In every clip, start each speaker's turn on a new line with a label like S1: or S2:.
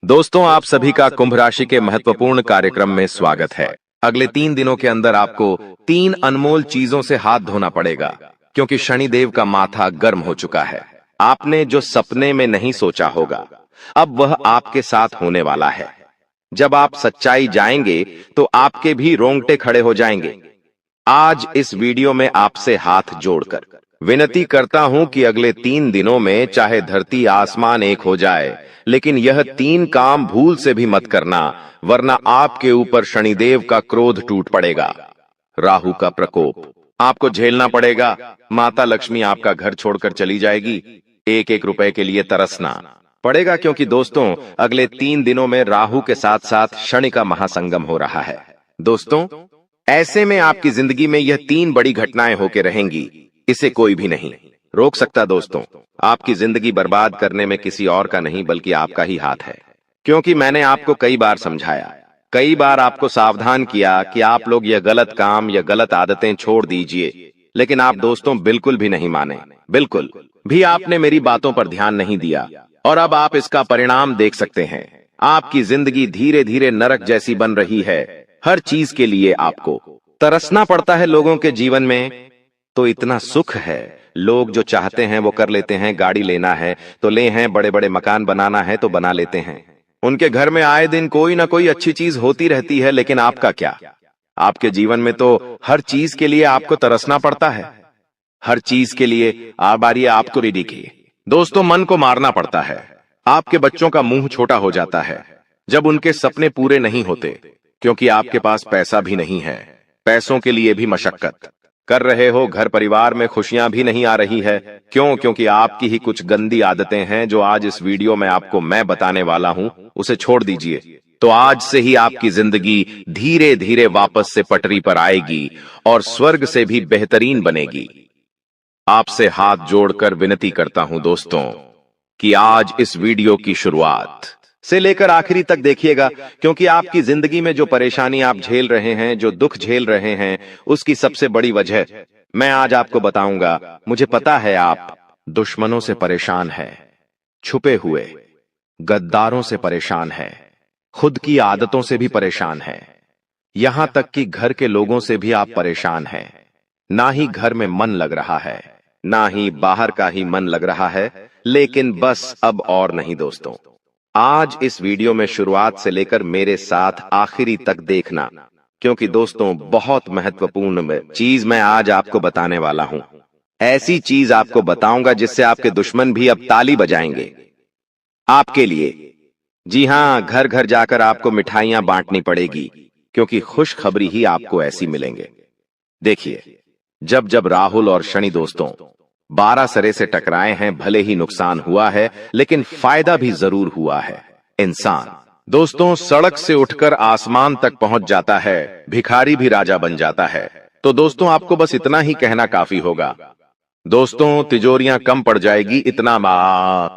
S1: दोस्तों, आप सभी का कुंभ राशि के महत्वपूर्ण कार्यक्रम में स्वागत है। अगले 3 दिनों के अंदर आपको 3 अनमोल चीजों से हाथ धोना पड़ेगा, क्योंकि शनिदेव का माथा गर्म हो चुका है। आपने जो सपने में नहीं सोचा होगा, अब वह आपके साथ होने वाला है। जब आप सच्चाई जाएंगे, तो आपके भी रोंगटे खड़े हो जाएंगे। आज इस वीडियो में आपसे हाथ जोड़कर विनती करता हूं कि अगले 3 दिनों में चाहे धरती आसमान एक हो जाए, लेकिन यह 3 काम भूल से भी मत करना, वरना आपके ऊपर शनिदेव का क्रोध टूट पड़ेगा। राहु का प्रकोप आपको झेलना पड़ेगा। माता लक्ष्मी आपका घर छोड़कर चली जाएगी। एक एक रुपए के लिए तरसना पड़ेगा, क्योंकि दोस्तों, अगले 3 दिनों में राहु के साथ साथ शनि का महासंगम हो रहा है। दोस्तों, ऐसे में आपकी जिंदगी में यह 3 बड़ी घटनाएं होकर रहेंगी। इसे कोई भी नहीं रोक सकता। दोस्तों, आपकी जिंदगी बर्बाद करने में किसी और का नहीं, बल्कि आपका ही हाथ है। क्योंकि मैंने आपको कई बार समझाया, कई बार आपको सावधान किया कि आप लोग यह गलत काम या गलत आदतें छोड़ दीजिए, लेकिन आप दोस्तों बिल्कुल भी नहीं माने। बिल्कुल भी आपने मेरी बातों पर ध्यान नहीं दिया, और अब आप इसका परिणाम देख सकते हैं। आपकी जिंदगी धीरे धीरे नरक जैसी बन रही है। हर चीज के लिए आपको तरसना पड़ता है। लोगों के जीवन में तो इतना सुख है, लोग जो चाहते हैं वो कर लेते हैं। गाड़ी लेना है तो ले हैं, बड़े बड़े मकान बनाना है तो बना लेते हैं। उनके घर में आए दिन कोई ना कोई अच्छी चीज होती रहती है, लेकिन आपका क्या? आपके जीवन में तो हर चीज के लिए आपको तरसना पड़ता है। हर चीज के लिए बारी आपको रेडी की। दोस्तों, मन को मारना पड़ता है। आपके बच्चों का मुंह छोटा हो जाता है जब उनके सपने पूरे नहीं होते, क्योंकि आपके पास पैसा भी नहीं है। पैसों के लिए भी मशक्कत कर रहे हो। घर परिवार में खुशियां भी नहीं आ रही है। क्यों? क्योंकि आपकी ही कुछ गंदी आदतें हैं, जो आज इस वीडियो में आपको मैं बताने वाला हूं। उसे छोड़ दीजिए, तो आज से ही आपकी जिंदगी धीरे धीरे वापस से पटरी पर आएगी और स्वर्ग से भी बेहतरीन बनेगी। आपसे हाथ जोड़कर विनती करता हूं दोस्तों, कि आज इस वीडियो की शुरुआत से लेकर आखिरी तक देखिएगा, क्योंकि आपकी जिंदगी में जो परेशानी आप झेल रहे हैं, जो दुख झेल रहे हैं, उसकी सबसे बड़ी वजह मैं आज आपको बताऊंगा। मुझे पता है आप दुश्मनों से परेशान हैं, छुपे हुए गद्दारों से परेशान हैं, खुद की आदतों से भी परेशान हैं, यहां तक कि घर के लोगों से भी आप परेशान हैं। ना ही घर में मन लग रहा है, ना ही बाहर का ही मन लग रहा है। लेकिन बस अब और नहीं दोस्तों, आज इस वीडियो में शुरुआत से लेकर मेरे साथ आखिरी तक देखना, क्योंकि दोस्तों बहुत महत्वपूर्ण चीज मैं आज आपको बताने वाला हूं। ऐसी चीज आपको बताऊंगा जिससे आपके दुश्मन भी अब ताली बजाएंगे आपके लिए। जी हां, घर घर जाकर आपको मिठाइयां बांटनी पड़ेगी, क्योंकि खुशखबरी ही आपको ऐसी मिलेंगे। देखिए, जब जब राहुल और शनि दोस्तों 12 सरे से टकराए हैं, भले ही नुकसान हुआ है, लेकिन फायदा भी जरूर हुआ है। इंसान दोस्तों सड़क से उठकर आसमान तक पहुंच जाता है, भिखारी भी राजा बन जाता है। तो दोस्तों, आपको बस इतना ही कहना काफी होगा। दोस्तों, तिजोरियां कम पड़ जाएगी, इतना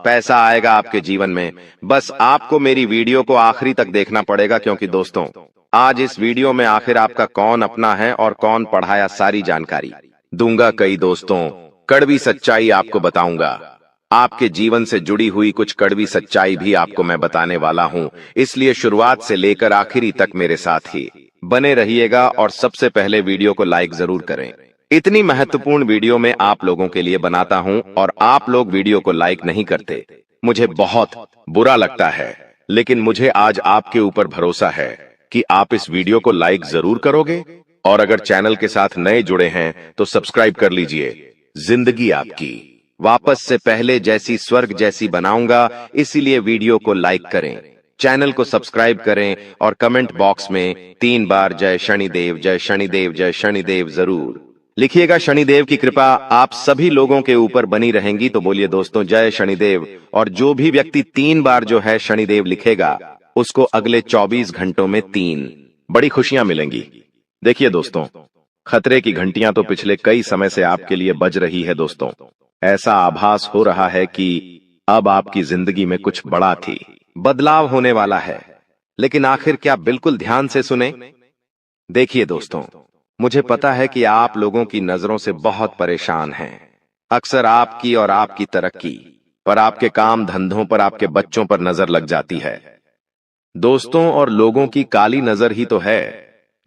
S1: पैसा आएगा आपके जीवन में। बस आपको मेरी वीडियो को आखिरी तक देखना पड़ेगा, क्योंकि दोस्तों, आज इस वीडियो में आखिर आपका कौन अपना है और कौन पढ़ाया, सारी जानकारी दूंगा। कई दोस्तों कड़वी सच्चाई आपको बताऊंगा। आपके जीवन से जुड़ी हुई कुछ कड़वी सच्चाई भी आपको मैं बताने वाला हूं, इसलिए शुरुआत से लेकर आखिरी तक मेरे साथ ही बने रहिएगा। और सबसे पहले वीडियो को लाइक जरूर करें। इतनी महत्वपूर्ण वीडियो मैं आप लोगों के लिए बनाता हूं, और आप लोग वीडियो को लाइक नहीं करते। मुझे बहुत बुरा लगता है, लेकिन मुझे आज आपके ऊपर भरोसा है कि आप इस वीडियो को लाइक जरूर करोगे। और अगर चैनल के साथ नए जुड़े हैं तो सब्सक्राइब कर लीजिए। जिंदगी आपकी वापस से पहले जैसी स्वर्ग जैसी बनाऊंगा, इसीलिए वीडियो को लाइक करें, चैनल को सब्सक्राइब करें, और कमेंट बॉक्स में 3 बार जय शनिदेव, जय शनिदेव, जय शनिदेव जरूर लिखिएगा। शनिदेव की कृपा आप सभी लोगों के ऊपर बनी रहेंगी। तो बोलिए दोस्तों, जय शनिदेव। और जो भी व्यक्ति 3 बार जो है शनिदेव लिखेगा, उसको अगले 24 घंटों में 3 बड़ी खुशियां मिलेंगी। देखिए दोस्तों, खतरे की घंटियां तो पिछले कई समय से आपके लिए बज रही है। दोस्तों, ऐसा आभास हो रहा है कि अब आपकी जिंदगी में कुछ बड़ा थी बदलाव होने वाला है। लेकिन आखिर क्या? बिल्कुल ध्यान से सुने। देखिए दोस्तों, मुझे पता है कि आप लोगों की नजरों से बहुत परेशान हैं। अक्सर आपकी और आपकी तरक्की पर, आपके काम धंधों पर, आपके बच्चों पर नजर लग जाती है। दोस्तों और लोगों की काली नजर ही तो है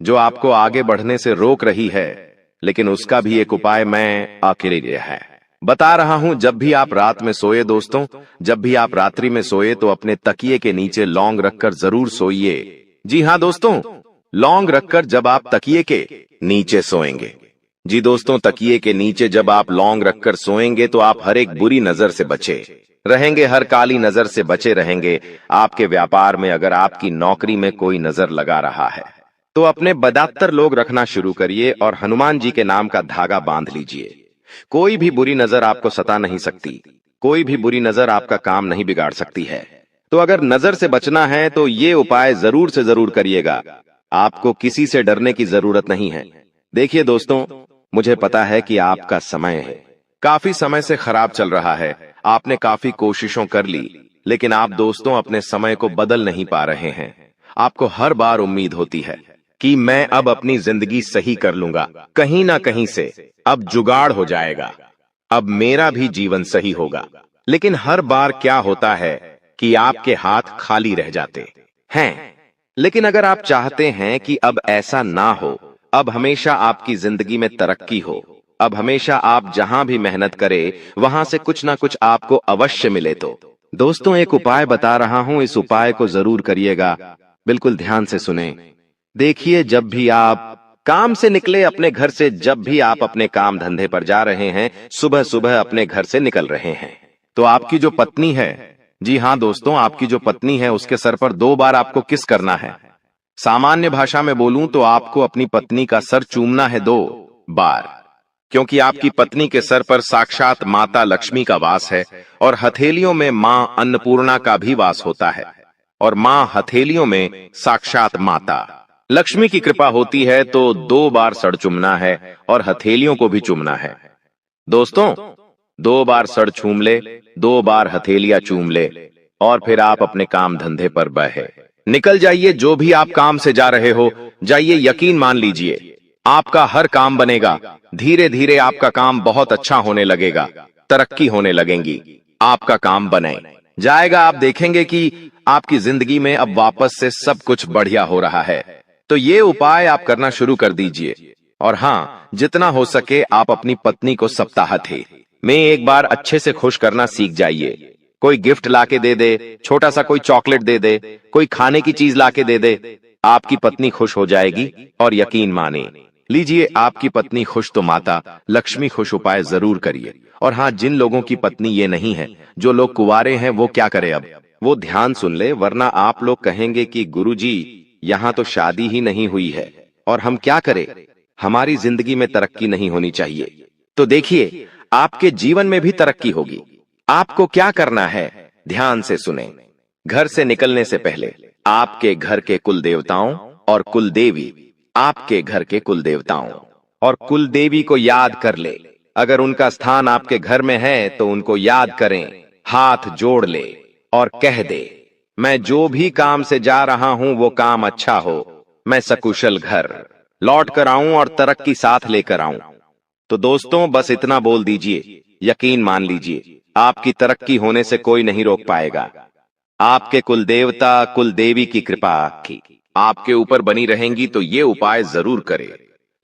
S1: जो आपको आगे बढ़ने से रोक रही है, लेकिन उसका भी एक उपाय मैं आखिरी है बता रहा हूं। जब भी आप रात में सोए दोस्तों, जब भी आप रात्रि में सोए तो अपने तकिए के नीचे लौंग रखकर जरूर सोइए। जी हां दोस्तों, लौंग रखकर जब आप तकिए के नीचे सोएंगे। जी दोस्तों, तकिए के नीचे जब आप लौंग रखकर सोएंगे तो आप हर एक बुरी नजर से बचे रहेंगे, हर काली नजर से बचे रहेंगे। आपके व्यापार में अगर आपकी नौकरी में कोई नजर लगा रहा है तो अपने बदतर लोग रखना शुरू करिए और हनुमान जी के नाम का धागा बांध लीजिए। कोई भी बुरी नजर आपको सता नहीं सकती, कोई भी बुरी नजर आपका काम नहीं बिगाड़ सकती है। तो अगर नजर से बचना है तो ये उपाय जरूर से जरूर करिएगा। आपको किसी से डरने की जरूरत नहीं है। देखिए दोस्तों, मुझे पता है कि आपका समय है काफी समय से खराब चल रहा है, आपने काफी कोशिशों कर ली, लेकिन आप दोस्तों अपने समय को बदल नहीं पा रहे हैं। आपको हर बार उम्मीद होती है कि मैं अब अपनी जिंदगी सही कर लूंगा, कहीं ना कहीं से अब जुगाड़ हो जाएगा, अब मेरा भी जीवन सही होगा। लेकिन हर बार क्या होता है कि आपके हाथ खाली रह जाते हैं। लेकिन अगर आप चाहते हैं कि अब ऐसा ना हो, अब हमेशा आपकी जिंदगी में तरक्की हो, अब हमेशा आप जहां भी मेहनत करें वहां से कुछ ना कुछ आपको अवश्य मिले, तो दोस्तों एक उपाय बता रहा हूं, इस उपाय को जरूर करिएगा। बिल्कुल ध्यान से सुने। देखिए, जब भी आप काम से निकले अपने घर से, जब भी आप अपने काम धंधे पर जा रहे हैं, सुबह सुबह अपने घर से निकल रहे हैं, तो आपकी जो पत्नी है, जी हां दोस्तों, आपकी जो पत्नी है उसके सर पर 2 बार आपको किस करना है। सामान्य भाषा में बोलूं तो आपको अपनी पत्नी का सर चूमना है 2 बार, क्योंकि आपकी पत्नी के सर पर साक्षात माता लक्ष्मी का वास है और हथेलियों में मां अन्नपूर्णा का भी वास होता है। और मां हथेलियों में साक्षात माता लक्ष्मी की कृपा होती है, तो 2 बार सर चूमना है और हथेलियों को भी चूमना है। दोस्तों 2 बार सर चूम ले, 2 बार हथेलियां चूम ले और फिर आप अपने काम धंधे पर बहे निकल जाइए। जो भी आप काम से जा रहे हो जाइए, यकीन मान लीजिए आपका हर काम बनेगा। धीरे धीरे आपका काम बहुत अच्छा होने लगेगा, तरक्की होने लगेगी, आपका काम बने जाएगा। आप देखेंगे कि आपकी जिंदगी में अब वापस से सब कुछ बढ़िया हो रहा है। तो ये उपाय आप करना शुरू कर दीजिए। और हाँ, जितना हो सके आप अपनी पत्नी को सप्ताहांत में एक बार अच्छे से खुश करना सीख जाइए। कोई गिफ्ट लाके दे दे, छोटा सा कोई चॉकलेट दे दे, कोई खाने की चीज लाके दे दे, आपकी पत्नी खुश हो जाएगी। और यकीन माने लीजिए, आपकी पत्नी खुश तो माता लक्ष्मी खुश। उपाय जरूर करिए। और हाँ, जिन लोगों की पत्नी ये नहीं है, जो लोग कुंवारे हैं, वो क्या करें अब, वो ध्यान सुन ले, वरना आप लोग कहेंगे कि गुरुजी यहां तो शादी ही नहीं हुई है और हम क्या करें, हमारी जिंदगी में तरक्की नहीं होनी चाहिए। तो देखिए, आपके जीवन में भी तरक्की होगी। आपको क्या करना है, ध्यान से सुने। घर से निकलने से पहले आपके घर के कुल देवताओं और कुल देवी, आपके घर के कुल देवताओं और कुल देवी को याद कर ले। अगर उनका स्थान आपके घर में है तो उनको याद करें, हाथ जोड़ ले और कह दे, मैं जो भी काम से जा रहा हूं वो काम अच्छा हो, मैं सकुशल घर लौट कर आऊं और तरक्की साथ लेकर आऊं। तो दोस्तों बस इतना बोल दीजिए, यकीन मान लीजिए, आपकी तरक्की होने से कोई नहीं रोक पाएगा। आपके कुल देवता कुल देवी की कृपा आपके ऊपर बनी रहेंगी। तो ये उपाय जरूर करें।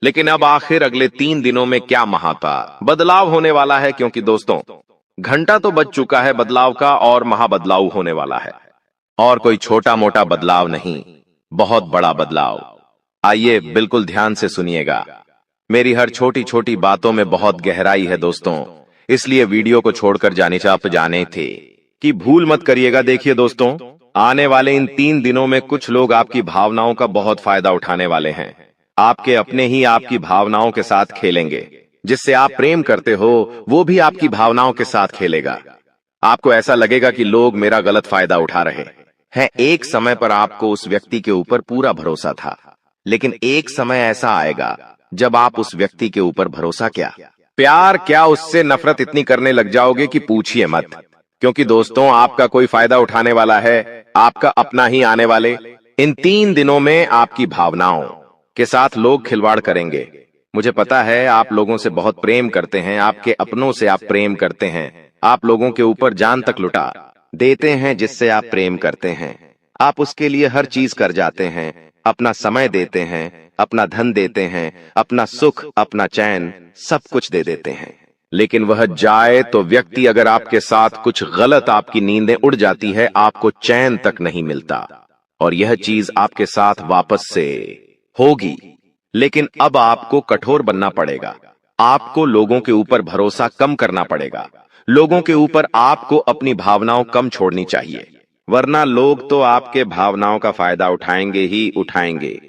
S1: लेकिन अब आखिर अगले 3 दिनों में क्या महापा बदलाव होने वाला है, क्योंकि दोस्तों घंटा तो बज चुका है बदलाव का और महाबदलाव होने वाला है। और कोई छोटा मोटा बदलाव नहीं, बहुत बड़ा बदलाव। आइए बिल्कुल ध्यान से सुनिएगा। मेरी हर छोटी छोटी बातों में बहुत गहराई है दोस्तों, इसलिए वीडियो को छोड़कर जाने थे कि भूल मत करिएगा। देखिए दोस्तों, आने वाले इन 3 दिनों में कुछ लोग आपकी भावनाओं का बहुत फायदा उठाने वाले हैं। आपके अपने ही आपकी भावनाओं के साथ खेलेंगे। जिससे आप प्रेम करते हो वो भी आपकी भावनाओं के साथ खेलेगा। आपको ऐसा लगेगा कि लोग मेरा गलत फायदा उठा रहे हैं। एक समय पर आपको उस व्यक्ति के ऊपर पूरा भरोसा था, लेकिन एक समय ऐसा आएगा जब आप उस व्यक्ति के ऊपर भरोसा क्या, प्यार क्या, उससे नफरत इतनी करने लग जाओगे कि पूछिए मत। क्योंकि दोस्तों आपका कोई फायदा उठाने वाला है, आपका अपना ही आने वाले। इन 3 दिनों में आपकी भावनाओं के साथ लोग खिलवाड़ करेंगे। मुझे पता है आप लोगों से बहुत प्रेम करते हैं, आपके अपनों से आप प्रेम करते हैं, आप लोगों के ऊपर जान तक लुटा देते हैं जिससे आप प्रेम करते हैं। आप उसके लिए हर चीज कर जाते हैं, अपना समय देते हैं, अपना धन देते हैं, अपना सुख, अपना चैन, सब कुछ दे देते हैं। लेकिन वह जाए तो व्यक्ति अगर आपके साथ कुछ गलत, आपकी नींदें उड़ जाती है, आपको चैन तक नहीं मिलता, और यह चीज आपके साथ वापस से होगी। लेकिन अब आपको कठोर बनना पड़ेगा। आपको लोगों के ऊपर भरोसा कम करना पड़ेगा। लोगों के ऊपर आपको अपनी भावनाओं कम छोड़नी चाहिए, वरना लोग तो आपके भावनाओं का फायदा उठाएंगे ही उठाएंगे।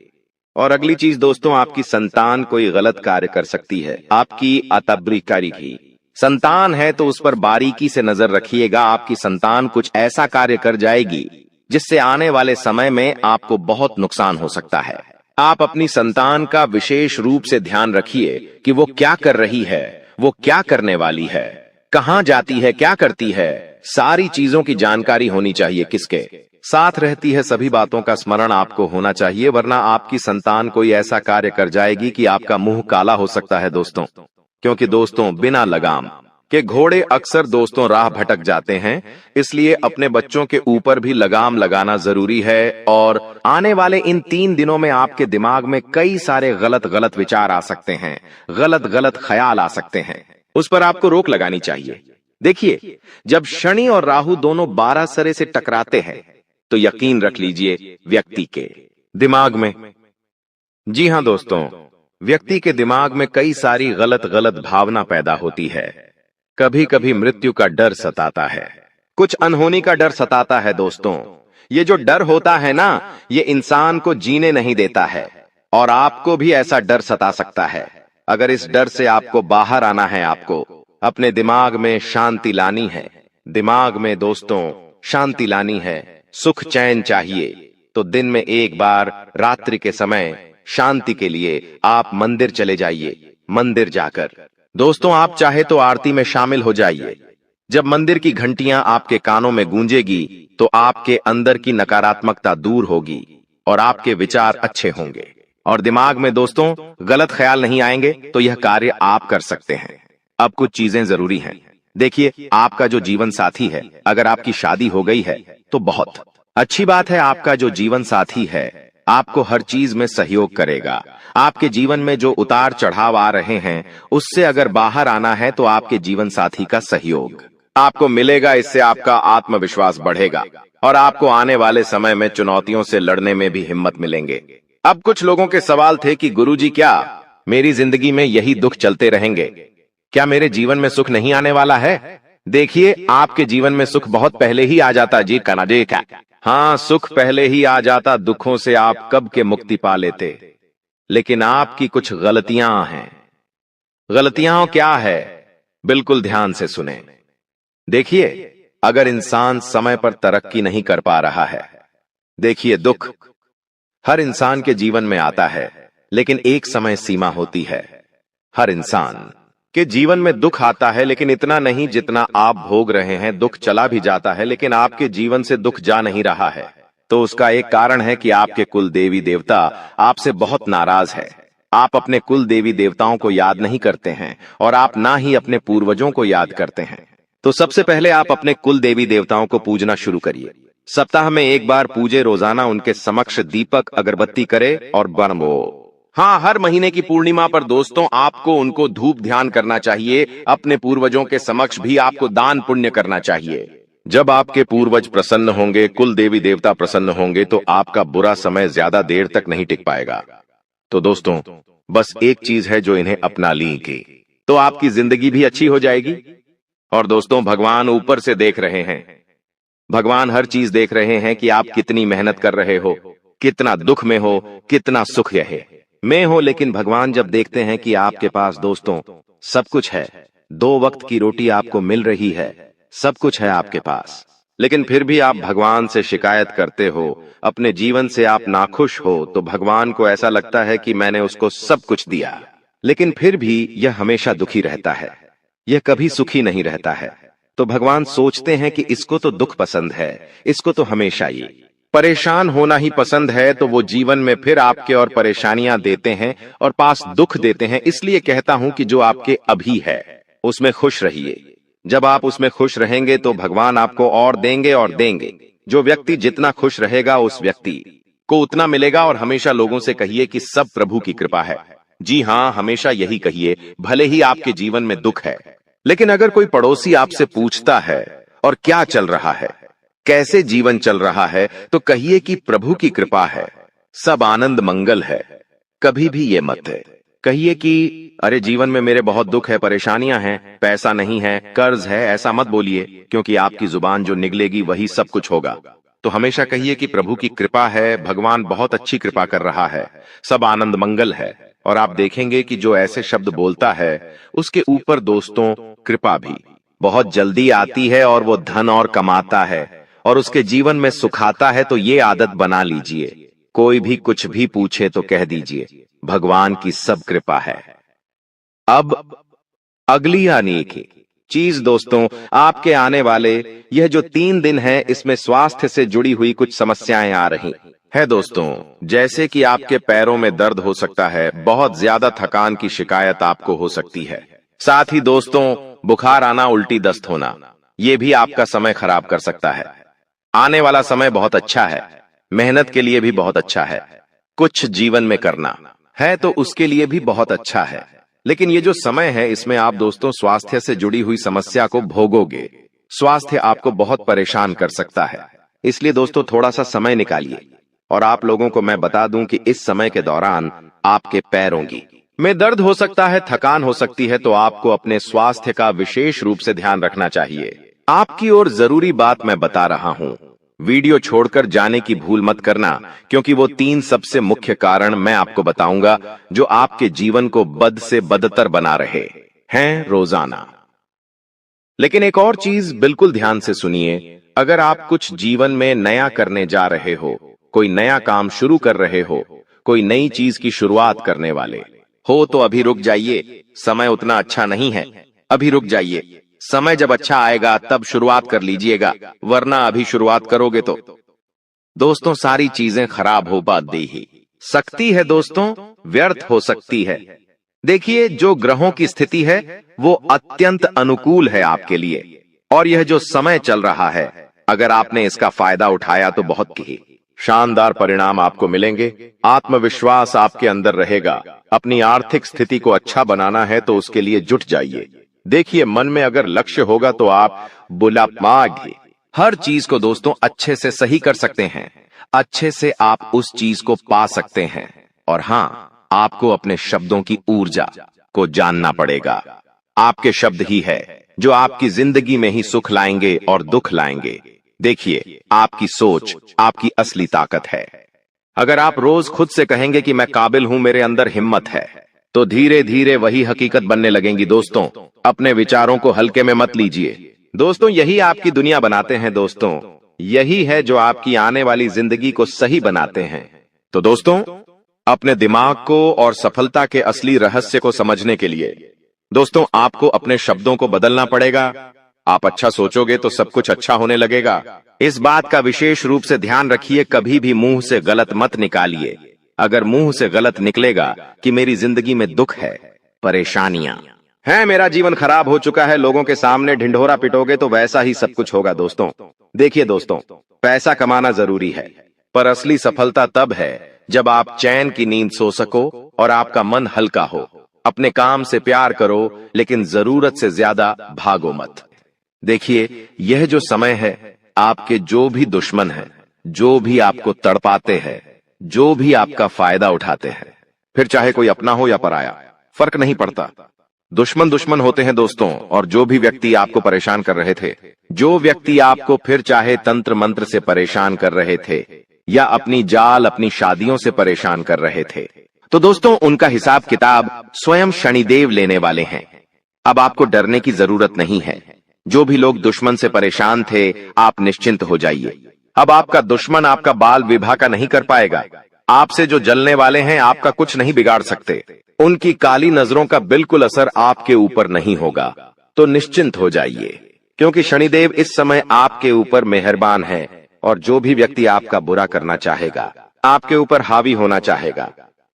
S1: और अगली चीज दोस्तों, आपकी संतान कोई गलत कार्य कर सकती है, आपकी अतब्रीकारी की संतान है तो उस पर बारीकी से नजर रखिएगा। आपकी संतान कुछ ऐसा कार्य कर जाएगी जिससे आने वाले समय में आपको बहुत नुकसान हो सकता है। आप अपनी संतान का विशेष रूप से ध्यान रखिए कि वो क्या कर रही है, वो क्या करने वाली है, कहां जाती है, क्या करती है, सारी चीजों की जानकारी होनी चाहिए। किसके साथ रहती है, सभी बातों का स्मरण आपको होना चाहिए, वरना आपकी संतान कोई ऐसा कार्य कर जाएगी कि आपका मुंह काला हो सकता है दोस्तों। क्योंकि दोस्तों, बिना लगाम के घोड़े अक्सर दोस्तों राह भटक जाते हैं, इसलिए अपने बच्चों के ऊपर भी लगाम लगाना जरूरी है। और आने वाले इन 3 दिनों में आपके दिमाग में कई सारे गलत गलत विचार आ सकते हैं, गलत गलत ख्याल आ सकते हैं, उस पर आपको रोक लगानी चाहिए। देखिए, जब शनि और राहु दोनों 12 सरे से टकराते हैं तो यकीन रख लीजिए व्यक्ति के दिमाग में, जी हां दोस्तों, व्यक्ति के दिमाग में कई सारी गलत गलत भावना पैदा होती है। कभी कभी मृत्यु का डर सताता है, कुछ अनहोनी का डर सताता है दोस्तों। ये जो डर होता है ना, ये इंसान को जीने नहीं देता है, और आपको भी ऐसा डर सता सकता है। अगर इस डर से आपको बाहर आना है, आपको अपने दिमाग में शांति लानी है, दिमाग में दोस्तों शांति लानी है, सुख चैन चाहिए, तो दिन में एक बार रात्रि के समय शांति के लिए आप मंदिर चले जाइए। मंदिर जाकर दोस्तों आप चाहे तो आरती में शामिल हो जाइए। जब मंदिर की घंटियां आपके कानों में गूंजेगी तो आपके अंदर की नकारात्मकता दूर होगी और आपके विचार अच्छे होंगे, और दिमाग में दोस्तों गलत ख्याल नहीं आएंगे, तो यह कार्य आप कर सकते हैं। अब कुछ चीजें जरूरी हैं। देखिए, आपका जो जीवन साथी है, अगर आपकी शादी हो गई है तो बहुत अच्छी बात है। आपका जो जीवन साथी है आपको हर चीज में सहयोग करेगा। आपके जीवन में जो उतार चढ़ाव आ रहे हैं, उससे अगर बाहर आना है तो आपके जीवन साथी का सहयोग आपको मिलेगा। इससे आपका आत्मविश्वास बढ़ेगा और आपको आने वाले समय में चुनौतियों से लड़ने में भी हिम्मत मिलेंगे। अब कुछ लोगों के सवाल थे कि गुरुजी, क्या मेरी जिंदगी में यही दुख चलते रहेंगे? क्या मेरे जीवन में सुख नहीं आने वाला है? देखिए, आपके जीवन में सुख बहुत पहले ही आ जाता जी कनाडे का। हाँ, सुख पहले ही आ जाता, दुखों से आप कब के मुक्ति पा लेते। लेकिन आपकी कुछ गलतियां हैं। गलतियां क्या है? बिल्कुल ध्यान से सुने। देखिए, अगर इंसान समय पर तरक्की नहीं कर पा रहा है, देखिए, दुख हर इंसान के जीवन में आता है, लेकिन एक समय सीमा होती है। हर इंसान के जीवन में दुख आता है, लेकिन इतना नहीं जितना आप भोग रहे हैं। दुख चला भी जाता है, लेकिन आपके जीवन से दुख जा नहीं रहा है, तो उसका एक कारण है कि आपके कुल देवी देवता आपसे बहुत नाराज है। आप अपने कुल देवी देवताओं को याद नहीं करते हैं और आप ना ही अपने पूर्वजों को याद करते हैं। तो सबसे पहले आप अपने कुल देवी देवताओं को पूजना शुरू करिए। सप्ताह में एक बार पूजे, रोजाना उनके समक्ष दीपक अगरबत्ती करे और बनबो। हाँ, हर महीने की पूर्णिमा पर दोस्तों आपको उनको धूप ध्यान करना चाहिए। अपने पूर्वजों के समक्ष भी आपको दान पुण्य करना चाहिए। जब आपके पूर्वज प्रसन्न होंगे, कुल देवी देवता प्रसन्न होंगे, तो आपका बुरा समय ज्यादा देर तक नहीं टिक पाएगा। तो दोस्तों, बस एक चीज है जो इन्हें अपना लीजिए, तो आपकी जिंदगी भी अच्छी हो जाएगी। और दोस्तों, भगवान ऊपर से देख रहे हैं। भगवान हर चीज देख रहे हैं कि आप कितनी मेहनत कर रहे हो, कितना दुख में हो, कितना सुख में हो। लेकिन भगवान जब देखते हैं कि आपके पास दोस्तों सब कुछ है, 2 वक्त की रोटी आपको मिल रही है, सब कुछ है आपके पास, लेकिन फिर भी आप भगवान से शिकायत करते हो, अपने जीवन से आप नाखुश हो, तो भगवान को ऐसा लगता है कि मैंने उसको सब कुछ दिया, लेकिन फिर भी यह हमेशा दुखी रहता है, यह कभी सुखी नहीं रहता है। तो भगवान सोचते हैं कि इसको तो दुख पसंद है, इसको तो हमेशा ये परेशान होना ही पसंद है, तो वो जीवन में फिर आपके और परेशानियां देते हैं और पास दुख देते हैं। इसलिए कहता हूं कि जो आपके अभी है उसमें खुश रहिए। जब आप उसमें खुश रहेंगे तो भगवान आपको और देंगे और देंगे। जो व्यक्ति जितना खुश रहेगा उस व्यक्ति को उतना मिलेगा। और हमेशा लोगों से कहिए कि सब प्रभु की कृपा है। जी हाँ, हमेशा यही कहिए, भले ही आपके जीवन में दुख है। लेकिन अगर कोई पड़ोसी आपसे पूछता है और क्या चल रहा है, कैसे जीवन चल रहा है, तो कहिए कि प्रभु की कृपा है, सब आनंद मंगल है। कभी भी ये मत कहिए कि अरे जीवन में मेरे बहुत दुख है, परेशानियां हैं, पैसा नहीं है, कर्ज है। ऐसा मत बोलिए, क्योंकि आपकी जुबान जो निकलेगी वही सब कुछ होगा। तो हमेशा कहिए कि प्रभु की कृपा है, भगवान बहुत अच्छी कृपा कर रहा है, सब आनंद मंगल है। और आप देखेंगे कि जो ऐसे शब्द बोलता है उसके ऊपर दोस्तों कृपा भी बहुत जल्दी आती है, और वो धन और कमाता है और उसके जीवन में सुखाता है। तो ये आदत बना लीजिए, कोई भी कुछ भी पूछे तो कह दीजिए भगवान की सब कृपा है। अब अगली आने की चीज दोस्तों, आपके आने वाले यह जो 3 दिन है, इसमें स्वास्थ्य से जुड़ी हुई कुछ समस्याएं आ रही है दोस्तों। जैसे कि आपके पैरों में दर्द हो सकता है, बहुत ज्यादा थकान की शिकायत आपको हो सकती है, साथ ही दोस्तों बुखार आना, उल्टी दस्त होना, ये भी आपका समय खराब कर सकता है। आने वाला समय बहुत अच्छा है, मेहनत के लिए भी बहुत अच्छा है, कुछ जीवन में करना है तो उसके लिए भी बहुत अच्छा है। लेकिन ये जो समय है, इसमें आप दोस्तों स्वास्थ्य से जुड़ी हुई समस्या को भोगोगे। स्वास्थ्य आपको बहुत परेशान कर सकता है, इसलिए दोस्तों थोड़ा सा समय निकालिए। और आप लोगों को मैं बता दूं कि इस समय के दौरान आपके पैरों में दर्द हो सकता है, थकान हो सकती है, तो आपको अपने स्वास्थ्य का विशेष रूप से ध्यान रखना चाहिए। आपकी ओर जरूरी बात मैं बता रहा हूं, वीडियो छोड़कर जाने की भूल मत करना, क्योंकि वो 3 सबसे मुख्य कारण मैं आपको बताऊंगा जो आपके जीवन को बद से बदतर बना रहे हैं रोजाना। लेकिन एक और चीज बिल्कुल ध्यान से सुनिए, अगर आप कुछ जीवन में नया करने जा रहे हो, कोई नया काम शुरू कर रहे हो, कोई नई चीज की शुरुआत करने वाले हो, तो अभी रुक जाइए, समय उतना अच्छा नहीं है, अभी रुक जाइए। समय जब अच्छा आएगा तब शुरुआत कर लीजिएगा, वरना अभी शुरुआत करोगे तो दोस्तों सारी चीजें खराब हो ही सकती है दोस्तों, व्यर्थ हो सकती है। देखिए, जो ग्रहों की स्थिति है वो अत्यंत अनुकूल है आपके लिए, और यह जो समय चल रहा है, अगर आपने इसका फायदा उठाया तो बहुत ही शानदार परिणाम आपको मिलेंगे। आत्मविश्वास आपके अंदर रहेगा। अपनी आर्थिक स्थिति को अच्छा बनाना है तो उसके लिए जुट जाइए। देखिए, मन में अगर लक्ष्य होगा तो आप बुलामाग हर चीज को दोस्तों अच्छे से सही कर सकते हैं, अच्छे से आप उस चीज को पा सकते हैं। और हाँ, आपको अपने शब्दों की ऊर्जा को जानना पड़ेगा। आपके शब्द ही है जो आपकी जिंदगी में ही सुख लाएंगे और दुख लाएंगे। देखिए, आपकी सोच आपकी असली ताकत है। अगर आप रोज खुद से कहेंगे कि मैं काबिल हूं, मेरे अंदर हिम्मत है, तो धीरे धीरे वही हकीकत बनने लगेंगी दोस्तों। अपने विचारों को हल्के में मत लीजिए दोस्तों, यही आपकी दुनिया बनाते हैं दोस्तों, यही है जो आपकी आने वाली जिंदगी को सही बनाते हैं। तो दोस्तों, अपने दिमाग को और सफलता के असली रहस्य को समझने के लिए दोस्तों आपको अपने शब्दों को बदलना पड़ेगा। आप अच्छा सोचोगे तो सब कुछ अच्छा होने लगेगा। इस बात का विशेष रूप से ध्यान रखिए, कभी भी मुंह से गलत मत निकालिए। अगर मुंह से गलत निकलेगा कि मेरी जिंदगी में दुख है, परेशानियां हैं, मेरा जीवन खराब हो चुका है, लोगों के सामने ढिंढोरा पिटोगे तो वैसा ही सब कुछ होगा दोस्तों। देखिए दोस्तों, पैसा कमाना जरूरी है, पर असली सफलता तब है जब आप चैन की नींद सो सको और आपका मन हल्का हो। अपने काम से प्यार करो, लेकिन जरूरत से ज्यादा भागो मत। देखिए, यह जो समय है, आपके जो भी दुश्मन हैं, जो भी आपको तड़पाते हैं, जो भी आपका फायदा उठाते हैं, फिर चाहे कोई अपना हो या पराया, फर्क नहीं पड़ता, दुश्मन दुश्मन होते हैं दोस्तों। और जो भी व्यक्ति आपको परेशान कर रहे थे, जो व्यक्ति आपको फिर चाहे तंत्र मंत्र से परेशान कर रहे थे या अपनी जाल, अपनी शादियों से परेशान कर रहे थे, तो दोस्तों उनका हिसाब किताब स्वयं शनिदेव लेने वाले हैं। अब आपको डरने की जरूरत नहीं है। जो भी लोग दुश्मन से परेशान थे, आप निश्चिंत हो जाइए। अब आपका दुश्मन आपका बाल विवाह का नहीं कर पाएगा। आपसे जो जलने वाले हैं, आपका कुछ नहीं बिगाड़ सकते। उनकी काली नजरों का बिल्कुल असर आपके ऊपर नहीं होगा। तो निश्चिंत हो जाइए, क्योंकि शनिदेव इस समय आपके ऊपर मेहरबान है, और जो भी व्यक्ति आपका बुरा करना चाहेगा, आपके ऊपर हावी होना चाहेगा,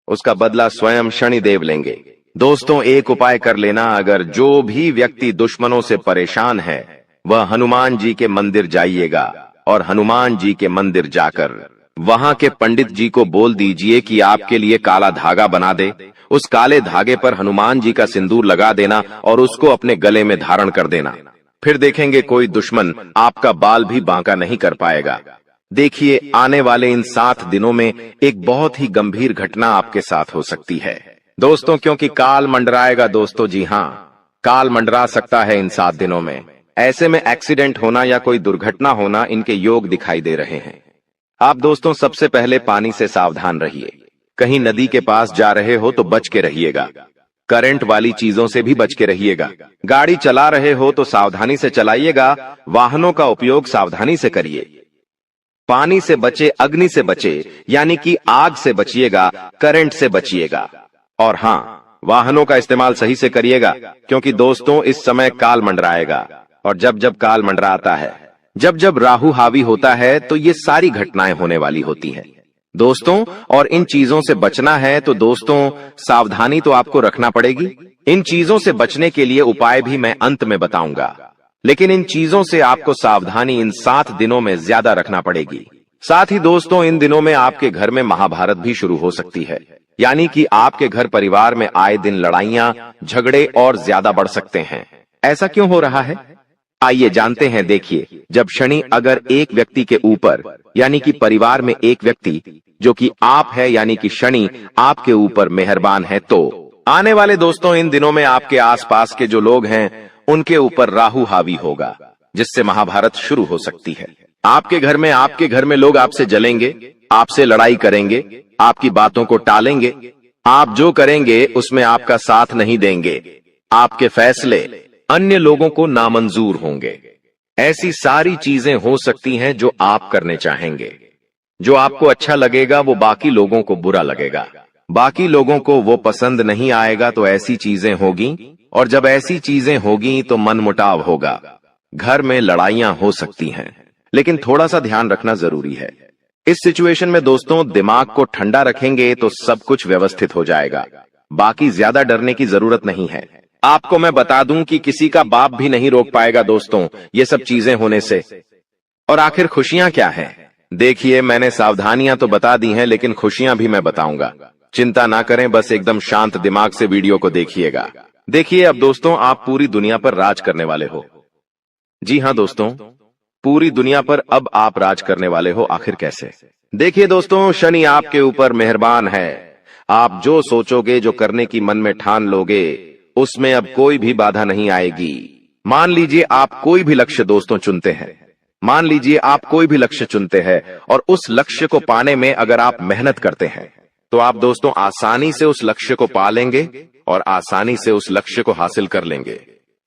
S1: उसका बदला स्वयं शनिदेव लेंगे। दोस्तों, एक उपाय कर लेना, अगर जो भी व्यक्ति दुश्मनों से परेशान है, वह हनुमान जी के मंदिर जाइएगा और हनुमान जी के मंदिर जाकर वहां के पंडित जी को बोल दीजिए कि आपके लिए काला धागा बना दे। उस काले धागे पर हनुमान जी का सिंदूर लगा देना और उसको अपने गले में धारण कर देना। फिर देखेंगे कोई दुश्मन आपका बाल भी बांका नहीं कर पाएगा। देखिए, आने वाले इन 7 दिनों में एक बहुत ही गंभीर घटना आपके साथ हो सकती है दोस्तों, क्योंकि काल मंडराएगा दोस्तों। जी हाँ, काल मंडरा सकता है इन 7 दिनों में। ऐसे में एक्सीडेंट होना या कोई दुर्घटना होना इनके योग दिखाई दे रहे हैं। आप दोस्तों सबसे पहले पानी से सावधान रहिए। कहीं नदी के पास जा रहे हो तो बच के रहिएगा। करंट वाली चीजों से भी बच के रहिएगा। गाड़ी चला रहे हो तो सावधानी से चलाइएगा। वाहनों का उपयोग सावधानी से करिए। पानी से बचे, अग्नि से बचे, यानी कि आग से बचिएगा, करंट से बचिएगा। और हाँ, वाहनों का इस्तेमाल सही से करिएगा, क्योंकि दोस्तों इस समय काल मंडराएगा। और जब जब काल मंडराता है, जब जब राहु हावी होता है, तो ये सारी घटनाएं होने वाली होती हैं दोस्तों। और इन चीजों से बचना है तो दोस्तों सावधानी तो आपको रखना पड़ेगी। इन चीजों से बचने के लिए उपाय भी मैं अंत में बताऊंगा, लेकिन इन चीजों से आपको सावधानी इन 7 दिनों में ज्यादा रखना पड़ेगी। साथ ही दोस्तों इन दिनों में आपके घर में महाभारत भी शुरू हो सकती है, यानी कि आपके घर परिवार में आए दिन लड़ाइयां, झगड़े और ज्यादा बढ़ सकते हैं। ऐसा क्यों हो रहा है, आइए जानते हैं। देखिए, जब शनि अगर एक व्यक्ति के ऊपर, यानी कि परिवार में एक व्यक्ति जो कि आप है, यानी कि शनि आपके ऊपर मेहरबान है, तो आने वाले दोस्तों इन दिनों में आपके आसपास के जो लोग हैं उनके ऊपर राहु हावी होगा, जिससे महाभारत शुरू हो सकती है। आपके घर में लोग आपसे जलेंगे, आपसे लड़ाई करेंगे, आपकी बातों को टालेंगे। आप जो करेंगे उसमें आपका साथ नहीं देंगे। आपके फैसले अन्य लोगों को नामंजूर होंगे। ऐसी सारी चीजें हो सकती हैं जो आप करने चाहेंगे। जो आपको अच्छा लगेगा वो बाकी लोगों को बुरा लगेगा, बाकी लोगों को वो पसंद नहीं आएगा। तो ऐसी चीजें होगी, और जब ऐसी चीजें होगी तो मनमुटाव होगा, घर में लड़ाइयां हो सकती हैं। लेकिन थोड़ा सा ध्यान रखना जरूरी है। इस सिचुएशन में दोस्तों दिमाग को ठंडा रखेंगे तो सब कुछ व्यवस्थित हो जाएगा। बाकी ज्यादा डरने की जरूरत नहीं है। आपको मैं बता दूं कि किसी का बाप भी नहीं रोक पाएगा दोस्तों ये सब चीजें होने से। और आखिर खुशियां क्या हैं? देखिए, मैंने सावधानियां तो बता दी हैं, लेकिन खुशियां भी मैं बताऊंगा। चिंता ना करें, बस एकदम शांत दिमाग से वीडियो को देखिएगा। देखिए, अब दोस्तों आप पूरी दुनिया पर राज करने वाले हो। जी हाँ दोस्तों, पूरी दुनिया पर अब आप राज करने वाले हो। आखिर कैसे? देखिए दोस्तों, शनि आपके ऊपर मेहरबान है। आप जो सोचोगे, जो करने की मन में ठान लोगे, उसमें अब कोई भी बाधा नहीं आएगी। मान लीजिए आप कोई भी लक्ष्य दोस्तों चुनते हैं, मान लीजिए आप कोई भी लक्ष्य चुनते हैं, और उस लक्ष्य को पाने में अगर आप मेहनत करते हैं तो आप दोस्तों आसानी से उस लक्ष्य को पा लेंगे और आसानी से उस लक्ष्य को हासिल कर लेंगे।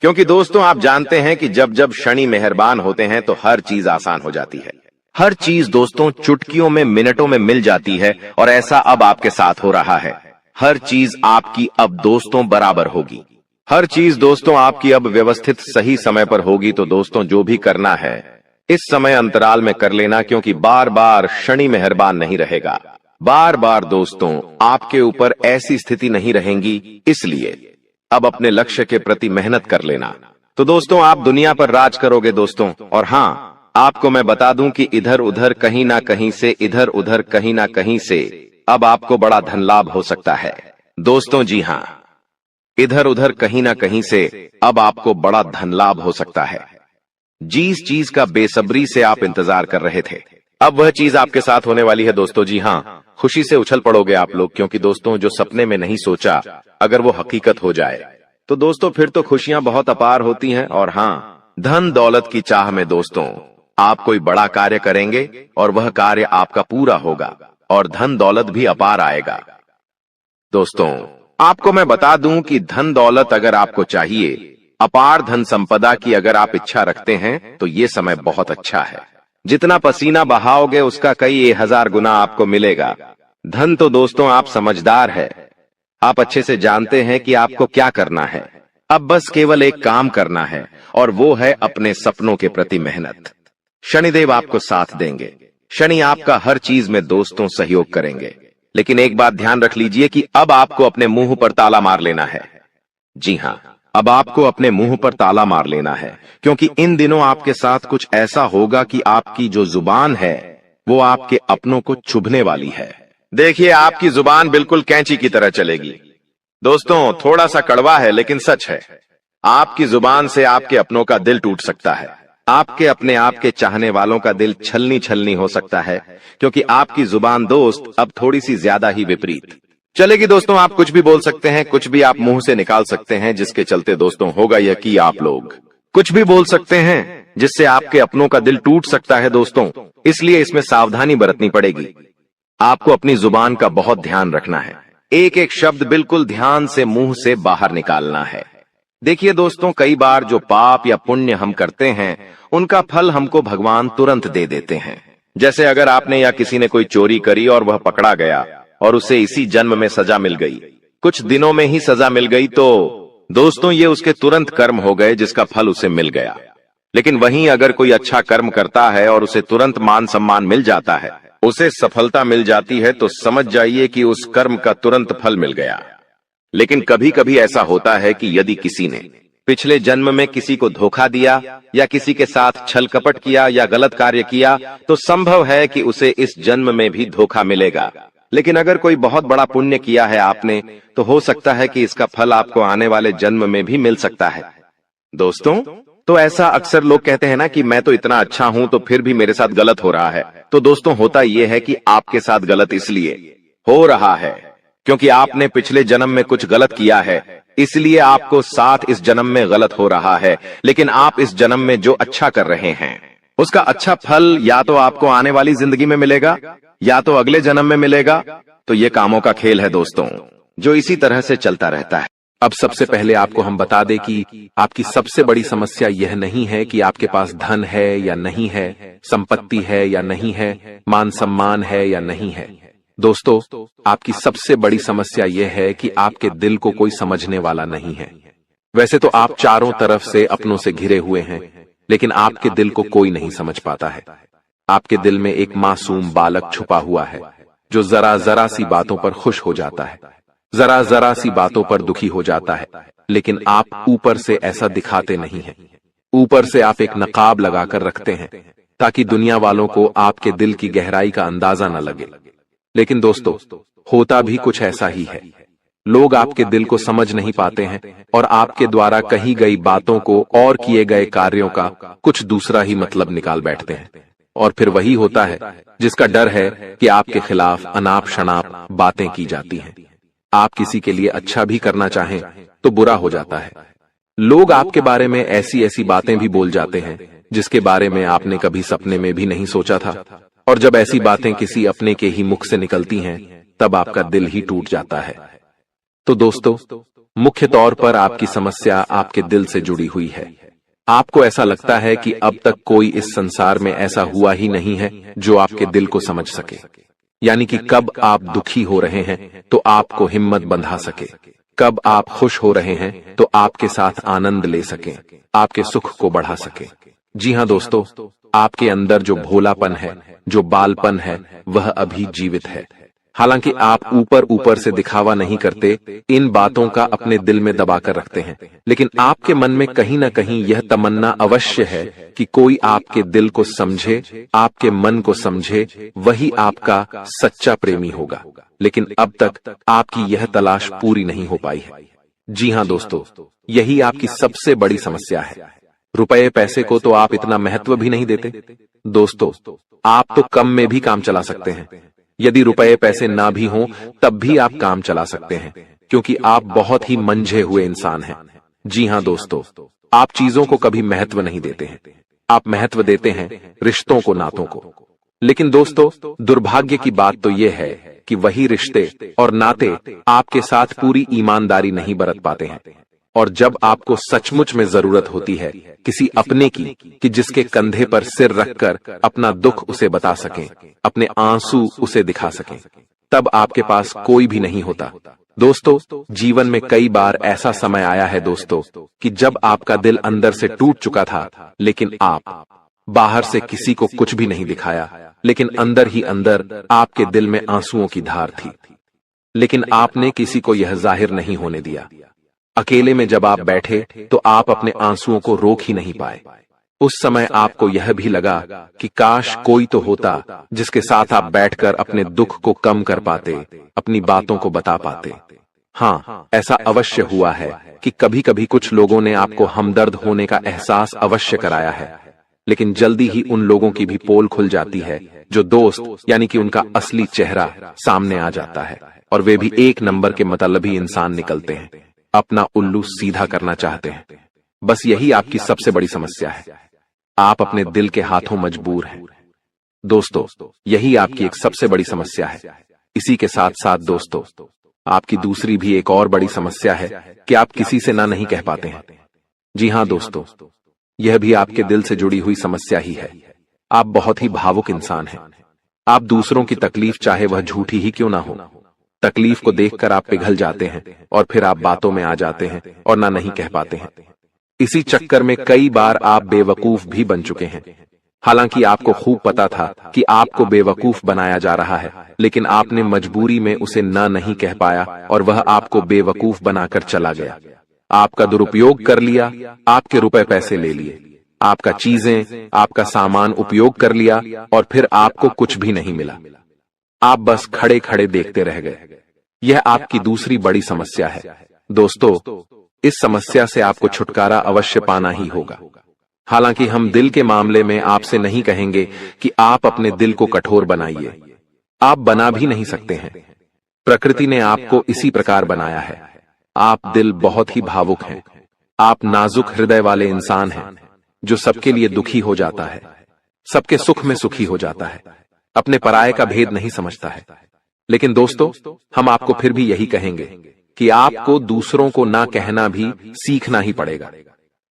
S1: क्योंकि दोस्तों आप जानते हैं कि जब जब शनि मेहरबान होते हैं तो हर चीज आसान हो जाती है। हर चीज दोस्तों चुटकियों में, मिनटों में मिल जाती है, और ऐसा अब आपके साथ हो रहा है। हर चीज आपकी अब दोस्तों बराबर होगी। हर चीज दोस्तों आपकी अब व्यवस्थित सही समय पर होगी। तो दोस्तों जो भी करना है इस समय अंतराल में कर लेना, क्योंकि बार बार शनि मेहरबान नहीं रहेगा। बार बार दोस्तों आपके ऊपर ऐसी स्थिति नहीं रहेंगी, इसलिए अब अपने लक्ष्य के प्रति मेहनत कर लेना। तो दोस्तों आप दुनिया पर राज करोगे दोस्तों। और हाँ, आपको मैं बता दूं कि इधर उधर कहीं ना कहीं से, इधर उधर कहीं ना कहीं से अब आपको बड़ा धन लाभ हो सकता है दोस्तों। जी हाँ, इधर उधर कहीं ना कहीं से अब आपको बड़ा धन लाभ हो सकता है। जिस चीज का बेसब्री से आप इंतजार कर रहे थे, अब वह चीज आपके साथ होने वाली है दोस्तों। जी हाँ, खुशी से उछल पड़ोगे आप लोग, क्योंकि दोस्तों जो सपने में नहीं सोचा अगर वो हकीकत हो जाए तो दोस्तों फिर तो खुशियां बहुत अपार होती हैं। और हाँ, धन दौलत की चाह में दोस्तों आप कोई बड़ा कार्य करेंगे और वह कार्य आपका पूरा होगा और धन दौलत भी अपार आएगा। दोस्तों आपको मैं बता दूं कि धन दौलत अगर आपको चाहिए, अपार धन संपदा की अगर आप इच्छा रखते हैं, तो ये समय बहुत अच्छा है। जितना पसीना बहाओगे उसका कई 1000 गुना आपको मिलेगा। धन तो दोस्तों आप समझदार है, आप अच्छे से जानते हैं कि आपको क्या करना है। अब बस केवल एक काम करना है, और वो है अपने सपनों के प्रति मेहनत। शनिदेव आपको साथ देंगे। शनि आपका हर चीज में दोस्तों सहयोग करेंगे। लेकिन एक बात ध्यान रख लीजिए कि अब आपको अपने मुंह पर ताला मार लेना है। जी हाँ, अब आपको अपने मुंह पर ताला मार लेना है, क्योंकि इन दिनों आपके साथ कुछ ऐसा होगा कि आपकी जो जुबान है वो आपके अपनों को चुभने वाली है। देखिए, आपकी जुबान बिल्कुल कैंची की तरह चलेगी। दोस्तों, थोड़ा सा कड़वा है लेकिन सच है। आपकी जुबान से आपके अपनों का दिल टूट सकता है। आपके अपने आप के चाहने वालों का दिल छलनी छलनी हो सकता है, क्योंकि आपकी जुबान दोस्त अब थोड़ी सी ज्यादा ही विपरीत चलेगी। दोस्तों, आप कुछ भी बोल सकते हैं, कुछ भी आप मुंह से निकाल सकते हैं, जिसके चलते दोस्तों होगा यह कि आप लोग कुछ भी बोल सकते हैं जिससे आपके अपनों का दिल टूट सकता है दोस्तों। इसलिए इसमें सावधानी बरतनी पड़ेगी। आपको अपनी जुबान का बहुत ध्यान रखना है। एक एक शब्द बिल्कुल ध्यान से मुंह से बाहर निकालना है। देखिए दोस्तों, कई बार जो पाप या पुण्य हम करते हैं उनका फल हमको भगवान तुरंत दे देते हैं। जैसे अगर आपने या किसी ने कोई चोरी करी और वह पकड़ा गया और उसे इसी जन्म में सजा मिल गई, कुछ दिनों में ही सजा मिल गई, तो दोस्तों ये उसके तुरंत कर्म हो गए जिसका फल उसे मिल गया। लेकिन वहीं अगर कोई अच्छा कर्म करता है और उसे तुरंत मान सम्मान मिल जाता है, उसे सफलता मिल जाती है, तो समझ जाइए कि उस कर्म का तुरंत फल मिल गया। लेकिन कभी कभी ऐसा होता है कि यदि किसी ने पिछले जन्म में किसी को धोखा दिया या किसी के साथ छल कपट किया या गलत कार्य किया, तो संभव है कि उसे इस जन्म में भी धोखा मिलेगा। लेकिन अगर कोई बहुत बड़ा पुण्य किया है आपने, तो हो सकता है कि इसका फल आपको आने वाले जन्म में भी मिल सकता है। दोस्तों, तो ऐसा अक्सर लोग कहते हैं ना कि मैं तो इतना अच्छा हूं तो फिर भी मेरे साथ गलत हो रहा है। तो दोस्तों, होता यह है कि आपके साथ गलत इसलिए हो रहा है क्योंकि आपने पिछले जन्म में कुछ गलत किया है, इसलिए आपको साथ इस जन्म में गलत हो रहा है। लेकिन आप इस जन्म में जो अच्छा कर रहे हैं उसका अच्छा फल या तो आपको आने वाली जिंदगी में मिलेगा या तो अगले जन्म में मिलेगा। तो ये कामों का खेल है दोस्तों, जो इसी तरह से चलता रहता है। अब सबसे पहले आपको हम बता दें कि आपकी सबसे बड़ी समस्या यह नहीं है कि आपके पास धन है या नहीं है, संपत्ति है या नहीं है, मान सम्मान है या नहीं है। दोस्तों, आपकी सबसे बड़ी समस्या यह है कि आपके दिल को कोई समझने वाला नहीं है। वैसे तो आप चारों तरफ से अपनों से घिरे हुए हैं, लेकिन आपके दिल को कोई नहीं समझ पाता है। आपके दिल में एक मासूम बालक छुपा हुआ है जो जरा जरा सी बातों पर खुश हो जाता है, जरा जरा सी बातों पर दुखी हो जाता है। लेकिन आप ऊपर से ऐसा दिखाते नहीं हैं। ऊपर से आप एक नकाब लगाकर रखते हैं ताकि दुनिया वालों को आपके दिल की गहराई का अंदाजा न लगे। लेकिन दोस्तों, होता भी कुछ ऐसा ही है। लोग आपके दिल को समझ नहीं पाते हैं और आपके द्वारा कही गई बातों को और किए गए कार्यों का कुछ दूसरा ही मतलब निकाल बैठते हैं। और फिर वही होता है जिसका डर है कि आपके खिलाफ अनाप शनाप बातें की जाती हैं। आप किसी के लिए अच्छा भी करना चाहें तो बुरा हो जाता है। लोग आपके बारे में ऐसी ऐसी बातें भी बोल जाते हैं जिसके बारे में आपने कभी सपने में भी नहीं सोचा था। और जब ऐसी बातें किसी अपने के ही मुख से निकलती हैं, तब आपका दिल ही टूट जाता है। तो दोस्तों, मुख्य तौर पर आपकी समस्या आपके दिल से जुड़ी हुई है। आपको ऐसा लगता है कि अब तक कोई इस संसार में ऐसा हुआ ही नहीं है जो आपके दिल को समझ सके। यानी कि कब आप दुखी हो रहे हैं तो आपको हिम्मत बंधा सके, कब आप खुश हो रहे हैं तो आपके साथ आनंद ले सके, आपके सुख को बढ़ा सके। जी हाँ दोस्तों, आपके अंदर जो भोलापन है, जो बालपन है, वह अभी जीवित है। हालांकि आप ऊपर ऊपर से दिखावा नहीं करते, इन बातों का अपने दिल में दबा कर रखते हैं, लेकिन आपके मन में कहीं ना कहीं यह तमन्ना अवश्य है कि कोई आपके दिल को समझे, आपके मन को समझे, वही आपका सच्चा प्रेमी होगा। लेकिन अब तक आपकी यह तलाश पूरी नहीं हो पाई है। जी हाँ दोस्तों, यही आपकी सबसे बड़ी समस्या है। रुपए पैसे को तो आप इतना महत्व भी नहीं देते। दोस्तों, आप तो कम में भी काम चला सकते हैं। यदि रुपए पैसे ना भी हों तब भी आप काम चला सकते हैं, क्योंकि आप बहुत ही मंझे हुए इंसान हैं। जी हाँ दोस्तों, आप चीजों को कभी महत्व नहीं देते हैं। आप महत्व देते हैं रिश्तों को, नातों को। लेकिन दोस्तों, दुर्भाग्य की बात तो यह है कि वही रिश्ते और नाते आपके साथ पूरी ईमानदारी नहीं बरत पाते हैं। और जब आपको सचमुच में जरूरत होती है किसी अपने की, कि जिसके कंधे पर सिर रखकर अपना दुख उसे बता सकें, अपने आंसू उसे दिखा सकें, तब आपके पास कोई भी नहीं होता। दोस्तों, जीवन में कई बार ऐसा समय आया है दोस्तों कि जब आपका दिल अंदर से टूट चुका था, लेकिन आप बाहर से किसी को कुछ भी नहीं दिखाया, लेकिन अंदर ही अंदर आपके दिल में आंसुओं की धार थी। लेकिन आपने किसी को यह जाहिर नहीं होने दिया।
S2: अकेले में जब आप बैठे तो आप अपने आंसुओं को रोक ही नहीं पाए। उस समय आपको यह भी लगा कि काश कोई तो होता जिसके साथ आप बैठकर अपने दुख को कम कर पाते, अपनी बातों को बता पाते। हाँ, ऐसा अवश्य हुआ है कि कभी कभी कुछ लोगों ने आपको हमदर्द होने का एहसास अवश्य कराया है, लेकिन जल्दी ही उन लोगों की भी पोल खुल जाती है जो दोस्त यानी कि उनका असली चेहरा सामने आ जाता है, और वे भी एक नंबर के मतलबी इंसान निकलते हैं, अपना उल्लू सीधा करना चाहते हैं। बस यही आपकी सबसे बड़ी समस्या है, आप अपने दिल के हाथों मजबूर हैं। दोस्तों, यही आपकी एक सबसे बड़ी समस्या है। इसी के साथ साथ दोस्तों, आपकी दूसरी भी एक और बड़ी समस्या है कि आप किसी से ना नहीं कह पाते हैं। जी हां दोस्तों, यह भी आपके दिल से जुड़ी हुई समस्या ही है। आप बहुत ही भावुक इंसान हैं। आप दूसरों की तकलीफ चाहे वह झूठी ही क्यों ना हो, तकलीफ को देखकर आप पिघल जाते हैं और फिर आप बातों में आ जाते हैं और ना नहीं कह पाते हैं। इसी चक्कर में कई बार आप बेवकूफ भी बन चुके हैं। हालांकि आपको खूब पता था कि आपको बेवकूफ बनाया जा रहा है, लेकिन आपने मजबूरी में उसे ना नहीं कह पाया और वह आपको बेवकूफ बनाकर चला गया। आपका दुरुपयोग कर लिया, आपके रुपए पैसे ले लिए, आपका चीजें, आपका सामान उपयोग कर लिया और फिर आपको कुछ भी नहीं मिला। आप बस खड़े खड़े देखते रह गए। यह आपकी दूसरी बड़ी समस्या है। दोस्तों, इस समस्या से आपको छुटकारा अवश्य पाना ही होगा। हालांकि हम दिल के मामले में आपसे नहीं कहेंगे कि आप अपने दिल को कठोर बनाइए, आप बना भी नहीं सकते हैं। प्रकृति ने आपको इसी प्रकार बनाया है। आप दिल बहुत ही भावुक हैं। आप नाजुक हृदय वाले इंसान हैं जो सबके लिए दुखी हो जाता है, सबके सुख में सुखी हो जाता है, अपने पराये का भेद नहीं समझता है। लेकिन दोस्तों, हम आपको फिर भी यही कहेंगे कि आपको दूसरों को ना कहना भी सीखना ही पड़ेगा,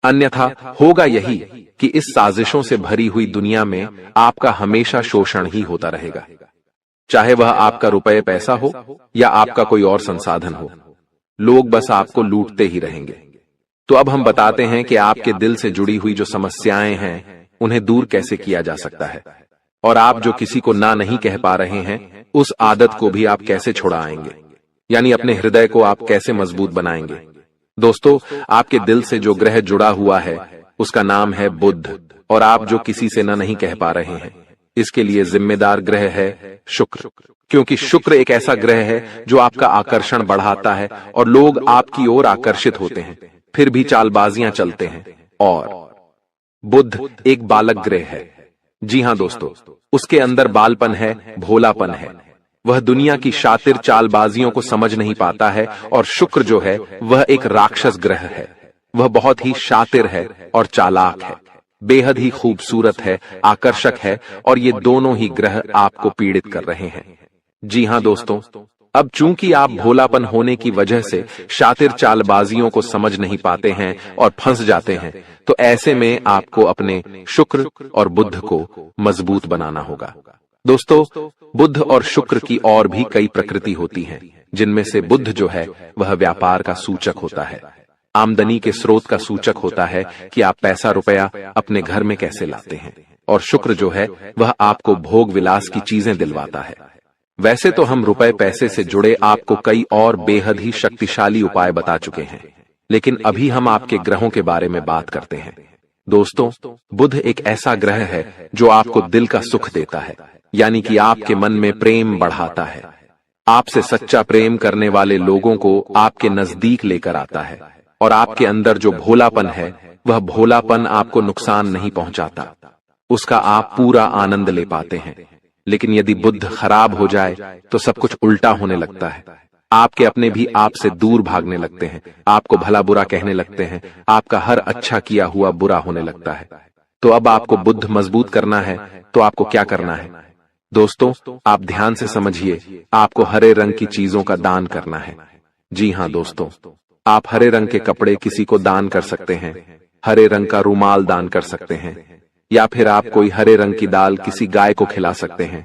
S2: अन्यथा होगा यही कि इस साजिशों से भरी हुई दुनिया में आपका हमेशा शोषण ही होता रहेगा, चाहे वह आपका रुपये पैसा हो या आपका कोई और संसाधन हो। लोग बस आपको लूटते ही रहेंगे। तो अब हम बताते हैं कि आपके दिल से जुड़ी हुई जो समस्याएं हैं उन्हें दूर कैसे किया जा सकता है, और आप जो किसी को ना नहीं कह पा रहे हैं उस आदत को भी आप कैसे छुड़ाएंगे, यानी अपने हृदय को आप कैसे मजबूत बनाएंगे। दोस्तों, आपके दिल से जो ग्रह जुड़ा हुआ है उसका नाम है बुध, और आप जो किसी से ना नहीं कह पा रहे हैं इसके लिए जिम्मेदार ग्रह है शुक्र, क्योंकि शुक्र एक ऐसा ग्रह है जो आपका आकर्षण बढ़ाता है और लोग आपकी ओर आकर्षित होते हैं, फिर भी चालबाजियां चलते हैं। और बुध एक बालक ग्रह है। जी हां दोस्तों, उसके अंदर बालपन है, भोलापन है। वह दुनिया की शातिर चालबाजियों को समझ नहीं पाता है, और शुक्र जो है वह एक राक्षस ग्रह है। वह बहुत ही शातिर है और चालाक है, बेहद ही खूबसूरत है, आकर्षक है, और ये दोनों ही ग्रह आपको पीड़ित कर रहे हैं। जी हां दोस्तों, अब चूंकि आप भोलापन होने की वजह से शातिर चालबाजियों को समझ नहीं पाते हैं और फंस जाते हैं, तो ऐसे में आपको अपने शुक्र और बुध को मजबूत बनाना होगा। दोस्तों, बुध और शुक्र की और भी कई प्रकृति होती हैं, जिनमें से बुध जो है वह व्यापार का सूचक होता है, आमदनी के स्रोत का सूचक होता है कि आप पैसा रुपया अपने घर में कैसे लाते हैं, और शुक्र जो है वह आपको भोग विलास की चीजें दिलवाता है। वैसे तो हम रुपए पैसे से जुड़े आपको कई और बेहद ही शक्तिशाली उपाय बता चुके हैं, लेकिन अभी हम आपके ग्रहों के बारे में बात करते हैं। दोस्तों, बुध एक ऐसा ग्रह है जो आपको दिल का सुख देता है, यानी कि आपके मन में प्रेम बढ़ाता है, आपसे सच्चा प्रेम करने वाले लोगों को आपके नजदीक लेकर आता है, और आपके अंदर जो भोलापन है वह भोलापन आपको नुकसान नहीं पहुंचाता, उसका आप पूरा आनंद ले पाते हैं। लेकिन यदि बुध खराब हो जाए तो सब कुछ उल्टा होने लगता है। आपके अपने भी आपसे दूर भागने लगते हैं, आपको भला बुरा कहने लगते हैं, आपका हर अच्छा किया हुआ बुरा होने लगता है। तो अब आपको बुध मजबूत करना है तो आपको क्या करना है? दोस्तों, आप ध्यान से समझिए, आपको हरे रंग की चीजों का दान करना है। जी हां दोस्तों, आप हरे रंग के कपड़े किसी को दान कर सकते हैं, हरे रंग का रूमाल दान कर सकते हैं, या फिर आप कोई हरे रंग की दाल किसी गाय को खिला सकते हैं,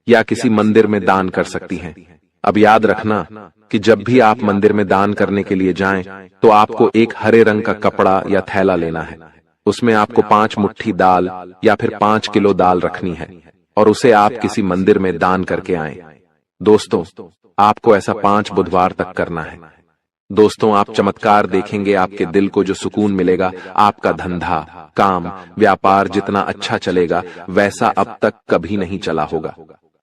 S2: या किसी मंदिर में दान कर सकती हैं। अब याद रखना कि जब भी आप मंदिर में दान करने के लिए जाएं, तो आपको एक हरे रंग का कपड़ा या थैला लेना है। उसमें आपको 5 मुट्ठी दाल या फिर 5 किलो दाल रखनी है, और उसे आप किसी मंदिर में दान करके आएं। दोस्तों, आपको ऐसा 5 बुधवार तक करना है। दोस्तों, आप चमत्कार देखेंगे, आपके दिल को जो सुकून मिलेगा, आपका धंधा, काम, व्यापार जितना अच्छा चलेगा वैसा अब तक कभी नहीं चला होगा।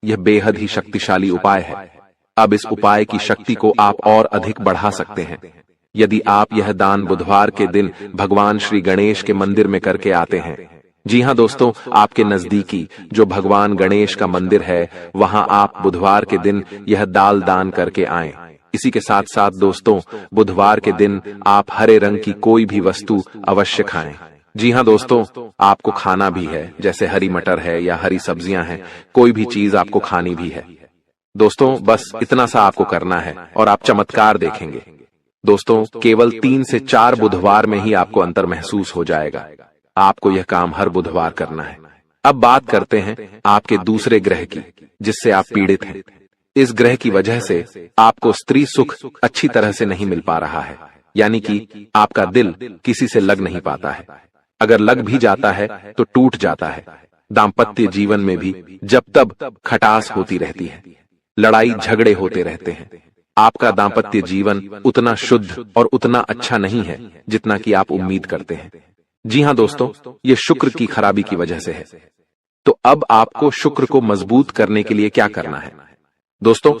S2: यह बेहद ही शक्तिशाली उपाय है। अब इस उपाय की शक्ति को आप और अधिक बढ़ा सकते हैं यदि आप यह दान बुधवार के दिन भगवान श्री गणेश के मंदिर में करके आते हैं। जी हां दोस्तों, आपके नजदीकी जो भगवान गणेश का मंदिर है वहां आप बुधवार के दिन यह दाल दान करके आएं। इसी के साथ साथ दोस्तों, बुधवार के दिन आप हरे रंग की कोई भी वस्तु अवश्य खाएं। जी हां दोस्तों, आपको खाना भी है, जैसे हरी मटर है या हरी सब्जियां हैं, कोई भी चीज आपको खानी भी है। दोस्तों, बस इतना सा आपको करना है और आप चमत्कार देखेंगे। दोस्तों, केवल 3 से 4 बुधवार में ही आपको अंतर महसूस हो जाएगा। आपको यह काम हर बुधवार करना है। अब बात करते हैं आपके दूसरे ग्रह की, जिससे आप पीड़ित हैं। इस ग्रह की वजह से आपको स्त्री सुख अच्छी तरह से नहीं मिल पा रहा है, यानी कि आपका दिल किसी से लग नहीं पाता है। अगर लग भी जाता है तो टूट जाता है। दाम्पत्य जीवन में भी जब तब खटास होती रहती है, लड़ाई झगड़े होते रहते हैं। आपका दाम्पत्य जीवन उतना शुद्ध और उतना अच्छा नहीं है जितना कि आप उम्मीद करते हैं। जी हां दोस्तों, ये शुक्र की खराबी की वजह से है। तो अब आपको शुक्र को मजबूत करने के लिए क्या करना है? दोस्तों,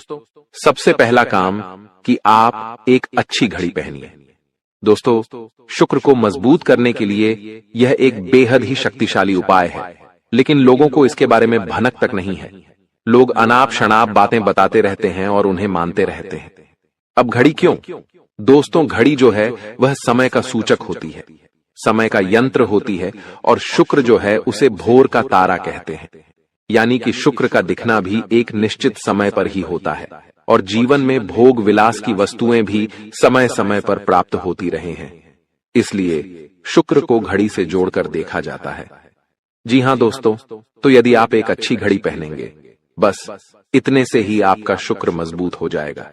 S2: सबसे पहला काम कि आप एक अच्छी घड़ी पहनिए। दोस्तों, शुक्र को मजबूत करने के लिए यह एक बेहद ही शक्तिशाली उपाय है, लेकिन लोगों को इसके बारे में भनक तक नहीं है। लोग अनाप शनाप बातें बताते रहते हैं और उन्हें मानते रहते हैं। अब घड़ी क्यों? दोस्तों, घड़ी जो है वह समय का सूचक होती है, समय का यंत्र होती है, और शुक्र जो है उसे भोर का तारा कहते हैं। यानी कि शुक्र का दिखना भी एक निश्चित समय पर ही होता है, और जीवन में भोग विलास की वस्तुएं भी समय समय पर प्राप्त होती रहे हैं। इसलिए शुक्र को घड़ी से जोड़कर देखा जाता है। जी हां दोस्तों, तो यदि आप एक अच्छी घड़ी पहनेंगे, बस इतने से ही आपका शुक्र मजबूत हो जाएगा।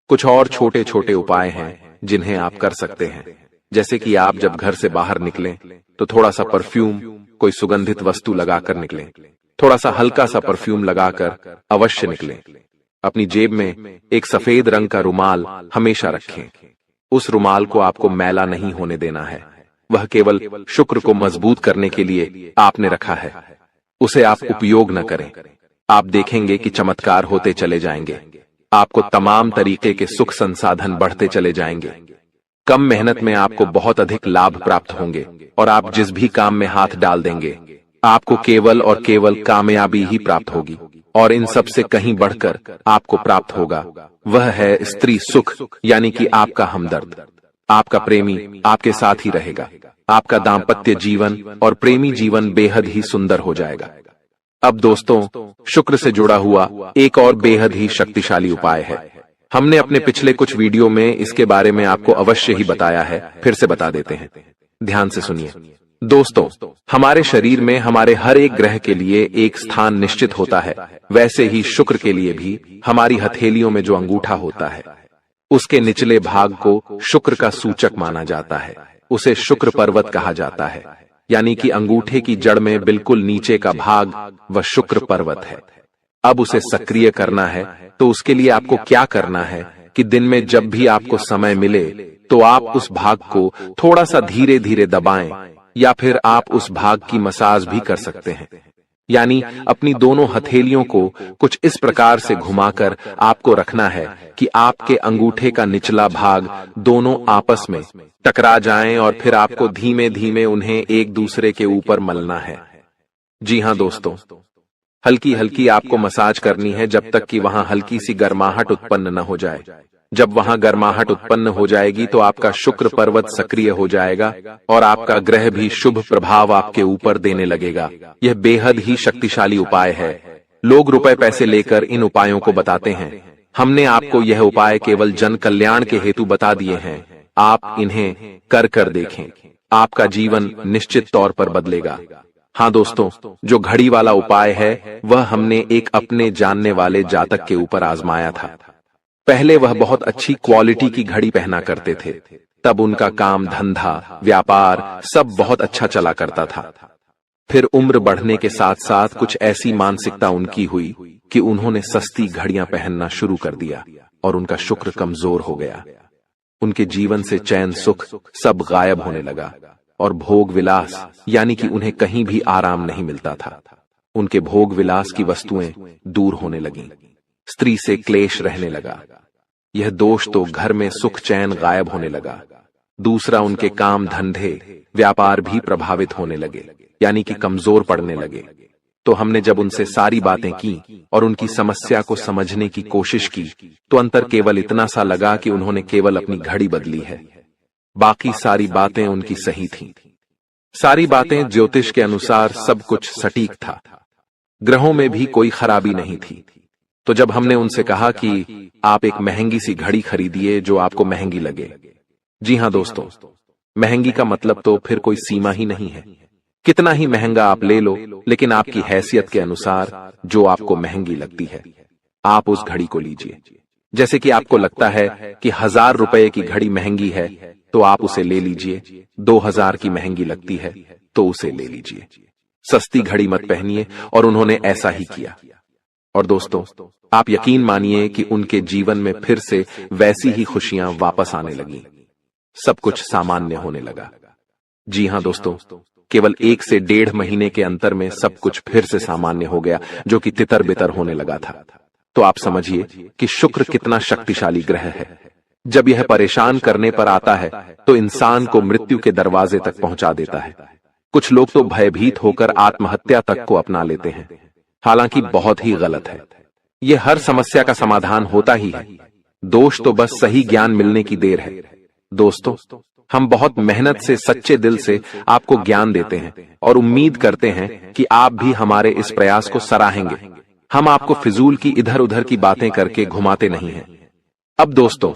S2: कुछ और छोटे छोटे उपाय हैं जिन्हें आप कर सकते हैं, जैसे कि आप जब घर से बाहर निकलें तो थोड़ा सा परफ्यूम, कोई सुगंधित वस्तु लगाकर निकलें। थोड़ा सा हल्का सा परफ्यूम लगाकर अवश्य निकलें। अपनी जेब में एक सफेद रंग का रुमाल हमेशा रखें। उस रुमाल को आपको मैला नहीं होने देना है, वह केवल शुक्र को मजबूत करने के लिए आपने रखा है। उसे आप उपयोग न करें। आप देखेंगे कि चमत्कार होते चले जाएंगे। आपको तमाम तरीके के सुख संसाधन बढ़ते चले जाएंगे। कम मेहनत में आपको बहुत अधिक लाभ प्राप्त होंगे, और आप जिस भी काम में हाथ डाल देंगे आपको केवल और केवल कामयाबी ही प्राप्त होगी। और इन सब से कहीं बढ़कर आपको प्राप्त होगा, वह है स्त्री सुख, यानी कि आपका हमदर्द। आपका प्रेमी आपके साथ ही रहेगा। आपका दाम्पत्य जीवन और प्रेमी जीवन बेहद ही सुंदर हो जाएगा। अब दोस्तों, शुक्र से जुड़ा हुआ एक और बेहद ही शक्तिशाली उपाय है। हमने अपने पिछले कुछ वीडियो में इसके बारे में आपको अवश्य ही बताया है, फिर से बता देते हैं। ध्यान से सुनिए। दोस्तों, हमारे शरीर में हमारे हर एक ग्रह के लिए एक स्थान निश्चित होता है। वैसे ही शुक्र के लिए भी हमारी हथेलियों में जो अंगूठा होता है, उसके निचले भाग को शुक्र का सूचक माना जाता है। उसे शुक्र पर्वत कहा जाता है, यानी कि अंगूठे की जड़ में बिल्कुल नीचे का भाग वह शुक्र पर्वत है। अब उसे सक्रिय करना है तो उसके लिए आपको क्या करना है कि दिन में जब भी आपको समय मिले तो आप उस भाग को थोड़ा सा धीरे धीरे दबाएं, या फिर आप उस भाग की मसाज भी कर सकते हैं। यानी अपनी दोनों हथेलियों को कुछ इस प्रकार से घुमाकर आपको रखना है कि आपके अंगूठे का निचला भाग दोनों आपस में टकरा जाएं, और फिर आपको धीमे धीमे उन्हें एक दूसरे के ऊपर मलना है। जी हां दोस्तों, हल्की हल्की आपको मसाज करनी है जब तक कि वहां हल्की सी गर्माहट उत्पन्न न हो जाए। जब वहां गर्माहट उत्पन्न हो जाएगी तो आपका शुक्र पर्वत सक्रिय हो जाएगा और आपका ग्रह भी शुभ प्रभाव आपके ऊपर देने लगेगा। यह बेहद ही शक्तिशाली उपाय है। लोग रुपए पैसे लेकर इन उपायों को बताते हैं। हमने आपको यह उपाय केवल जन कल्याण के हेतु बता दिए हैं। आप इन्हें कर देखें, आपका जीवन निश्चित तौर पर बदलेगा। हाँ दोस्तों, जो घड़ी वाला उपाय है वह हमने एक अपने जानने वाले जातक के ऊपर आजमाया था। पहले वह बहुत अच्छी क्वालिटी की घड़ी पहना करते थे, तब उनका काम धंधा व्यापार सब बहुत अच्छा चला करता था। फिर उम्र बढ़ने के साथ साथ कुछ ऐसी मानसिकता उनकी हुई कि उन्होंने सस्ती घड़ियां पहनना शुरू कर दिया और उनका शुक्र कमजोर हो गया। उनके जीवन से चैन सुख सब गायब होने लगा और भोग विलास यानी कि उन्हें कहीं भी आराम नहीं मिलता था। उनके भोग विलास की वस्तुएं दूर होने लगीं। स्त्री से क्लेश रहने लगा। यह दोष तो घर में सुख चैन गायब होने लगा। दूसरा, उनके काम धंधे व्यापार भी प्रभावित होने लगे यानी कि कमजोर पड़ने लगे। तो हमने जब उनसे सारी बातें की और उनकी समस्या को समझने की कोशिश की तो अंतर केवल इतना सा लगा कि उन्होंने केवल अपनी घड़ी बदली है, बाकी सारी बातें उनकी सही थीं। सारी बातें ज्योतिष के अनुसार सब कुछ सटीक था, ग्रहों में भी कोई खराबी नहीं थी। तो जब हमने उनसे कहा कि आप एक महंगी सी घड़ी खरीदिए जो आपको महंगी लगे। जी हां दोस्तों, महंगी का मतलब तो फिर कोई सीमा ही नहीं है। कितना ही महंगा आप ले लो, लेकिन आपकी हैसियत के अनुसार जो आपको महंगी लगती है आप उस घड़ी को लीजिए। जैसे कि आपको लगता है कि 1000 रुपए की घड़ी महंगी है तो आप उसे ले लीजिए, 2000 की महंगी लगती है तो उसे ले लीजिए। सस्ती घड़ी मत पहनिए, और उन्होंने ऐसा ही किया। और दोस्तों, आप यकीन मानिए कि उनके जीवन में फिर से वैसी ही खुशियां वापस आने लगी। सब कुछ सामान्य होने लगा। जी हां दोस्तों, केवल 1 से 1.5 महीने के अंतर में सब कुछ फिर से सामान्य हो गया, जो कि तितर बितर होने लगा था। तो आप समझिए कि शुक्र कितना शक्तिशाली ग्रह है। जब यह परेशान करने पर आता है तो इंसान को मृत्यु के दरवाजे तक पहुंचा देता है। कुछ लोग तो भयभीत होकर आत्महत्या तक को अपना लेते हैं, हालांकि बहुत ही गलत है। यह हर समस्या का समाधान होता ही है। दोष तो बस सही ज्ञान मिलने की देर है। दोस्तों, हम बहुत मेहनत से सच्चे दिल से आपको ज्ञान देते हैं और उम्मीद करते हैं कि आप भी हमारे इस प्रयास को सराहेंगे। हम आपको फिजूल की इधर उधर की बातें करके घुमाते नहीं हैं। अब दोस्तों,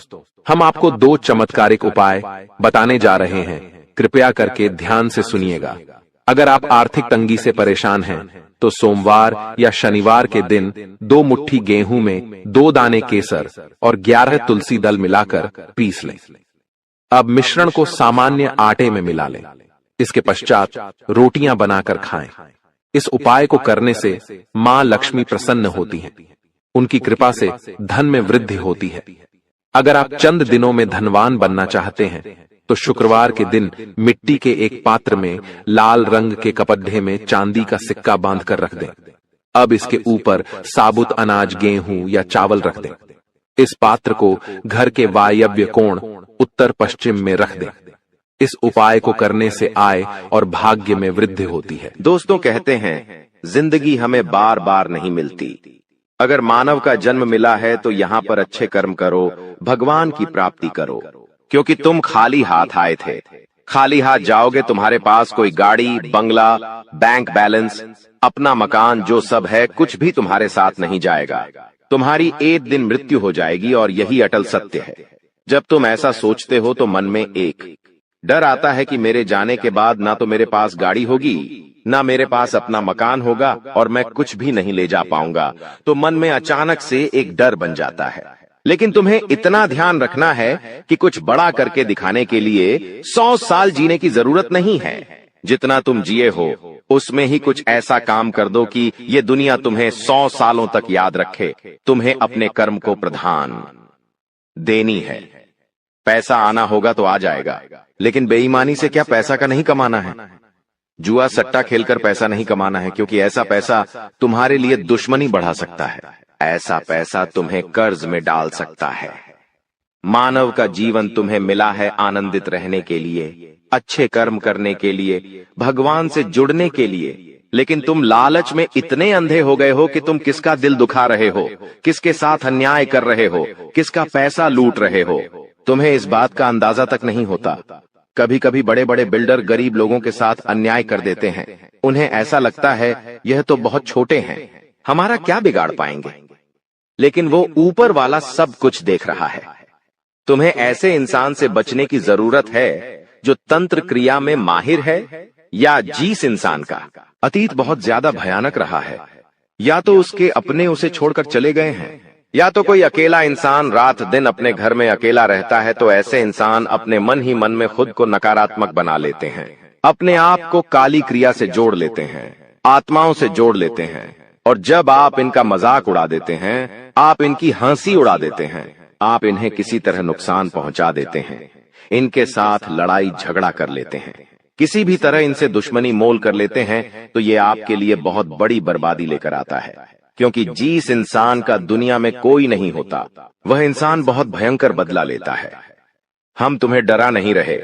S2: हम आपको 2 चमत्कारिक उपाय बताने जा रहे हैं। कृपया करके ध्यान से सुनिएगा। अगर आप आर्थिक तंगी से परेशान हैं तो सोमवार या शनिवार के दिन 2 मुट्ठी गेहूं में 2 दाने केसर और 11 तुलसी दल मिलाकर पीस लें। अब मिश्रण को सामान्य आटे में मिला लें। इसके पश्चात रोटियां बनाकर खाएं। इस उपाय को करने से मां लक्ष्मी प्रसन्न होती हैं। उनकी कृपा से धन में वृद्धि होती है। अगर आप चंद दिनों में धनवान बनना चाहते हैं तो शुक्रवार के दिन मिट्टी के एक पात्र में लाल रंग के कपड्ढे में चांदी का सिक्का बांधकर रख दें। अब इसके ऊपर साबुत अनाज, गेहूं या चावल रख दें। इस पात्र को घर के वायव्य कोण उत्तर पश्चिम में रख दें। इस उपाय को करने से आय और भाग्य में वृद्धि होती है।
S1: दोस्तों, कहते हैं जिंदगी हमें बार बार नहीं मिलती। अगर मानव का जन्म मिला है तो यहाँ पर अच्छे कर्म करो, भगवान की प्राप्ति करो, क्योंकि तुम खाली हाथ आए थे। खाली हाथ जाओगे, तुम्हारे पास कोई गाड़ी, बंगला, बैंक बैलेंस, अपना मकान, जो सब है कुछ भी तुम्हारे साथ नहीं जाएगा। तुम्हारी एक दिन मृत्यु हो जाएगी और यही अटल सत्य है। जब तुम ऐसा सोचते हो तो मन में एक डर आता है कि मेरे जाने के बाद ना तो मेरे पास गाड़ी होगी, ना मेरे पास अपना मकान होगा और मैं कुछ भी नहीं ले जा पाऊंगा। तो मन में अचानक से एक डर बन जाता है। लेकिन तुम्हें इतना ध्यान रखना है कि कुछ बड़ा करके दिखाने के लिए 100 साल जीने की जरूरत नहीं है। जितना तुम जिए हो उसमें ही कुछ ऐसा काम कर दो कि ये दुनिया तुम्हें 100 सालों तक याद रखे। तुम्हें अपने कर्म को प्रधान देनी है। पैसा आना होगा तो आ जाएगा, लेकिन बेईमानी से क्या पैसा का नहीं कमाना है। जुआ सट्टा खेलकर पैसा नहीं कमाना है, क्योंकि ऐसा पैसा तुम्हारे लिए दुश्मनी बढ़ा सकता है। ऐसा पैसा तुम्हें कर्ज में डाल सकता है। मानव का जीवन तुम्हें मिला है आनंदित रहने के लिए, अच्छे कर्म करने के लिए, भगवान से जुड़ने के लिए। लेकिन तुम लालच में इतने अंधे हो गए हो कि तुम किसका दिल दुखा रहे हो, किसके साथ अन्याय कर रहे हो, किसका पैसा लूट रहे हो। तुम्हें इस बात का अंदाजा तक नहीं होता। कभी कभी बड़े बड़े बिल्डर गरीब लोगों के साथ अन्याय कर देते हैं। उन्हें ऐसा लगता है यह तो बहुत छोटे हैं, हमारा क्या बिगाड़ पाएंगे। लेकिन वो ऊपर वाला सब कुछ देख रहा है। तुम्हें ऐसे इंसान से बचने की जरूरत है जो तंत्र क्रिया में माहिर है, या जिस इंसान का अतीत बहुत ज्यादा भयानक रहा है, या तो उसके अपने उसे छोड़कर चले गए हैं, या तो कोई अकेला इंसान रात दिन अपने घर में अकेला रहता है। तो ऐसे इंसान अपने मन ही मन में खुद को नकारात्मक बना लेते हैं, अपने आप को काली क्रिया से जोड़ लेते हैं, आत्माओं से जोड़ लेते हैं। और जब आप इनका मजाक उड़ा देते हैं, आप इनकी हंसी उड़ा देते हैं, आप इन्हें किसी तरह नुकसान पहुंचा देते हैं, इनके साथ लड़ाई झगड़ा कर लेते हैं, किसी भी तरह इनसे दुश्मनी मोल कर लेते हैं, तो ये आपके लिए बहुत बड़ी बर्बादी लेकर आता है। क्योंकि जिस इंसान का दुनिया में कोई नहीं होता, वह इंसान बहुत भयंकर बदला लेता है। हम तुम्हें डरा नहीं रहे,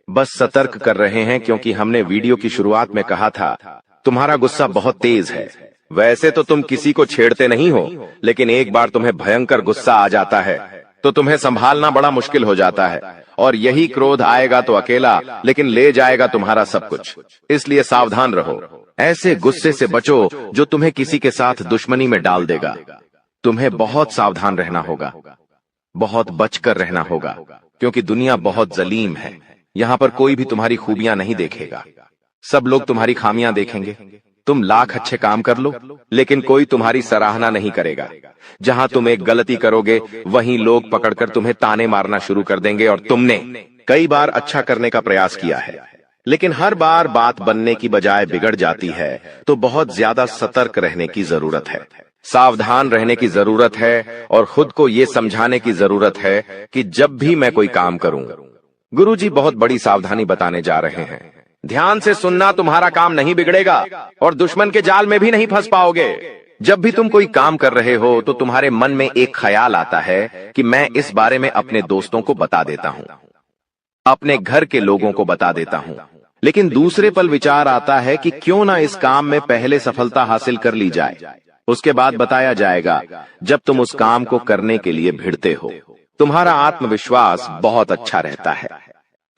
S1: बस सतर्क कर रहे हैं, क्योंकि हमने वीडियो की शुरुआत में कहा था तुम्हारा गुस्सा बहुत तेज है। वैसे तो तुम किसी को छेड़ते नहीं हो, लेकिन एक बार तुम्हें भयंकर गुस्सा आ जाता है तो तुम्हें संभालना बड़ा मुश्किल हो जाता है, और यही क्रोध आएगा तो अकेला, लेकिन ले जाएगा तुम्हारा सब कुछ। इसलिए सावधान रहो, ऐसे गुस्से से बचो जो तुम्हें किसी के साथ दुश्मनी में डाल देगा। तुम्हें बहुत सावधान रहना होगा, बहुत बचकर रहना होगा, क्योंकि दुनिया बहुत जलीम है। यहाँ पर कोई भी तुम्हारी खूबियां नहीं देखेगा, सब लोग तुम्हारी खामियां देखेंगे। तुम लाख अच्छे काम कर लो, लेकिन कोई तुम्हारी सराहना नहीं करेगा। जहां तुम एक गलती करोगे, वहीं लोग पकड़कर तुम्हें ताने मारना शुरू कर देंगे। और तुमने कई बार अच्छा करने का प्रयास किया है, लेकिन हर बार बात बनने की बजाय बिगड़ जाती है। तो बहुत ज्यादा सतर्क रहने की जरूरत है, सावधान रहने की जरूरत है, और खुद को ये समझाने की जरूरत है कि जब भी मैं कोई काम करूं, गुरुजी बहुत बड़ी सावधानी बताने जा रहे हैं। ध्यान से सुनना, तुम्हारा काम नहीं बिगड़ेगा और दुश्मन के जाल में भी नहीं फंस पाओगे। जब भी तुम कोई काम कर रहे हो तो तुम्हारे मन में एक ख्याल आता है कि मैं इस बारे में अपने दोस्तों को बता देता हूं, अपने घर के लोगों को बता देता हूं। लेकिन दूसरे पल विचार आता है कि क्यों ना इस काम में पहले सफलता हासिल कर ली जाए, उसके बाद बताया जाएगा। जब तुम उस काम को करने के लिए भिड़ते हो, तुम्हारा आत्मविश्वास बहुत अच्छा रहता है।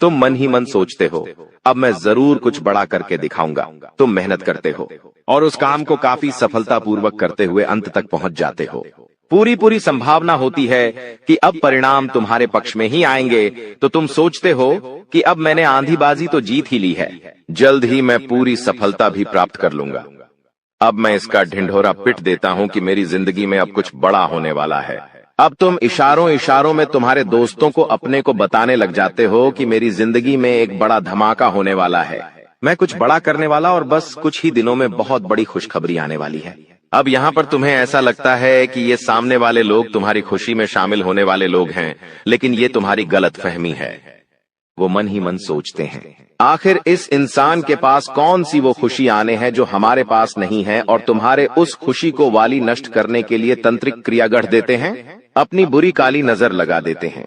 S1: तुम मन ही मन सोचते हो, अब मैं जरूर कुछ बड़ा करके दिखाऊंगा। तुम मेहनत करते हो और उस काम को काफी सफलतापूर्वक करते हुए अंत तक पहुंच जाते हो। पूरी संभावना होती है कि अब परिणाम तुम्हारे पक्ष में ही आएंगे, तो तुम सोचते हो कि अब मैंने आंधीबाजी तो जीत ही ली है, जल्द ही मैं पूरी सफलता भी प्राप्त कर लूंगा। अब मैं इसका ढिंढोरा पिट देता हूं कि मेरी जिंदगी में अब कुछ बड़ा होने वाला है। अब तुम इशारों में तुम्हारे दोस्तों को अपने को बताने लग जाते हो कि मेरी जिंदगी में एक बड़ा धमाका होने वाला है, मैं कुछ बड़ा करने वाला, और बस कुछ ही दिनों में बहुत बड़ी खुशखबरी आने वाली है। अब यहाँ पर तुम्हें ऐसा लगता है कि ये सामने वाले लोग तुम्हारी खुशी में शामिल होने वाले लोग हैं, लेकिन ये तुम्हारी गलतफहमी है। वो मन ही मन सोचते हैं, आखिर इस इंसान के पास कौन सी वो खुशी आने हैं जो हमारे पास नहीं है, और तुम्हारे उस खुशी को वाली नष्ट करने के लिए तंत्रिक क्रिया गढ़ देते हैं, अपनी बुरी काली नजर लगा देते हैं।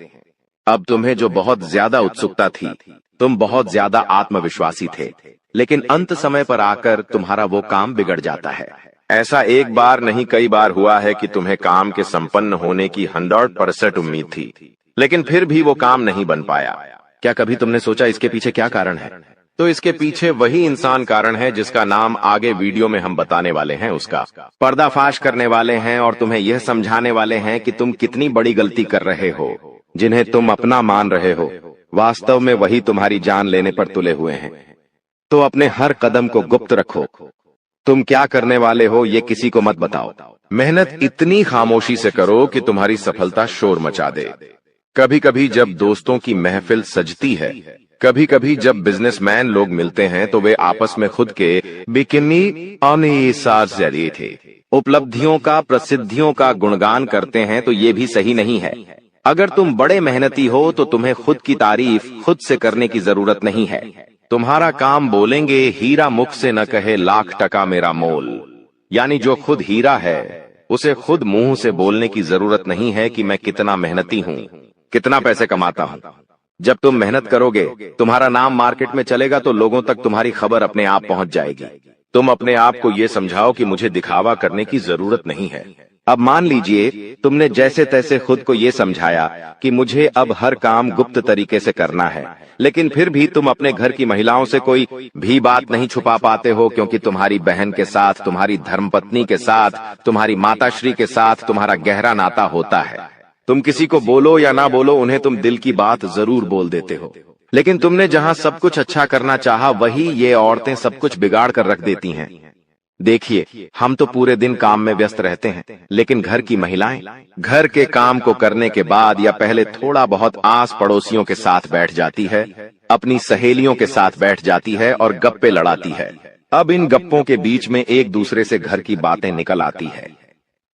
S1: अब तुम्हें जो बहुत ज्यादा उत्सुकता थी, तुम बहुत ज्यादा आत्मविश्वासी थे, लेकिन अंत समय पर आकर तुम्हारा वो काम बिगड़ जाता है। ऐसा एक बार नहीं कई बार हुआ है कि तुम्हें काम के संपन्न होने की 100% उम्मीद थी, लेकिन फिर भी वो काम नहीं बन पाया। क्या कभी तुमने सोचा इसके पीछे क्या कारण है? तो इसके पीछे वही इंसान कारण है जिसका नाम आगे वीडियो में हम बताने वाले हैं। उसका पर्दाफाश करने वाले हैं और तुम्हें यह समझाने वाले हैं कि तुम कितनी बड़ी गलती कर रहे हो। जिन्हें तुम अपना मान रहे हो, वास्तव में वही तुम्हारी जान लेने पर तुले हुए हैं। तो अपने हर कदम को गुप्त रखो। तुम क्या करने वाले हो ये किसी को मत बताओ। मेहनत इतनी खामोशी से करो कि तुम्हारी सफलता शोर मचा दे। कभी कभी जब दोस्तों की महफिल सजती है, कभी कभी जब बिजनेसमैन लोग मिलते हैं, तो वे आपस में खुद के बिकिनी जरिए थे उपलब्धियों का, प्रसिद्धियों का गुणगान करते हैं, तो ये भी सही नहीं है। अगर तुम बड़े मेहनती हो तो तुम्हें खुद की तारीफ खुद से करने की जरूरत नहीं है। तुम्हारा काम बोलेंगे, हीरा मुख से न कहे लाख टका मेरा मोल। यानी जो खुद हीरा है उसे खुद मुंह से बोलने की जरूरत नहीं है कि मैं कितना मेहनती हूँ, कितना पैसे कमाता हूँ। जब तुम मेहनत करोगे, तुम्हारा नाम मार्केट में चलेगा, तो लोगों तक तुम्हारी खबर अपने आप पहुंच जाएगी। तुम अपने आप को ये समझाओ कि मुझे दिखावा करने की जरूरत नहीं है। अब मान लीजिए तुमने जैसे तैसे खुद को ये समझाया कि मुझे अब हर काम गुप्त तरीके से करना है, लेकिन फिर भी तुम अपने घर की महिलाओं से कोई भी बात नहीं छुपा पाते हो, क्योंकि तुम्हारी बहन के साथ, तुम्हारी धर्मपत्नी के साथ, तुम्हारी माताश्री के साथ तुम्हारा गहरा नाता होता है। तुम किसी को बोलो या ना बोलो, उन्हें तुम दिल की बात जरूर बोल देते हो। लेकिन तुमने जहां सब कुछ अच्छा करना चाहा, वही ये औरतें सब कुछ बिगाड़ कर रख देती हैं। देखिए, हम तो पूरे दिन काम में व्यस्त रहते हैं, लेकिन घर की महिलाएं घर के काम को करने के बाद या पहले थोड़ा बहुत आस पड़ोसियों के साथ बैठ जाती है, अपनी सहेलियों के साथ बैठ जाती है और गप्पे लड़ाती है। अब इन गप्पों के बीच में एक दूसरे से घर की बातें निकल आती है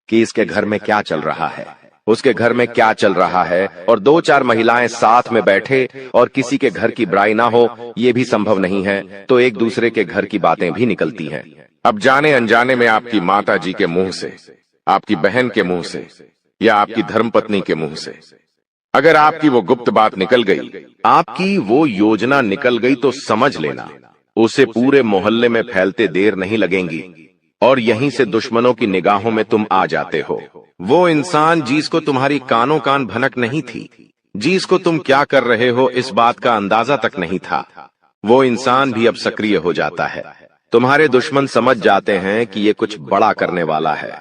S1: कि इसके घर में क्या चल रहा है, उसके घर में क्या चल रहा है, और दो चार महिलाएं साथ में बैठे और किसी के घर की बुराई ना हो, ये भी संभव नहीं है, तो एक दूसरे के घर की बातें भी निकलती हैं।
S3: अब जाने अनजाने में आपकी माता जी के मुंह से, आपकी बहन के मुंह से या आपकी धर्मपत्नी के मुंह से अगर आपकी वो गुप्त बात निकल गई,
S1: आपकी वो योजना निकल गई, तो समझ लेना उसे पूरे मोहल्ले में फैलते देर नहीं लगेंगी, और यहीं से दुश्मनों की निगाहों में तुम आ जाते हो। वो इंसान जिसको तुम्हारी कानों कान भनक नहीं थी, जिसको तुम क्या कर रहे हो इस बात का अंदाजा तक नहीं था, वो इंसान भी अब सक्रिय हो जाता है। तुम्हारे दुश्मन समझ जाते हैं कि ये कुछ बड़ा करने वाला है।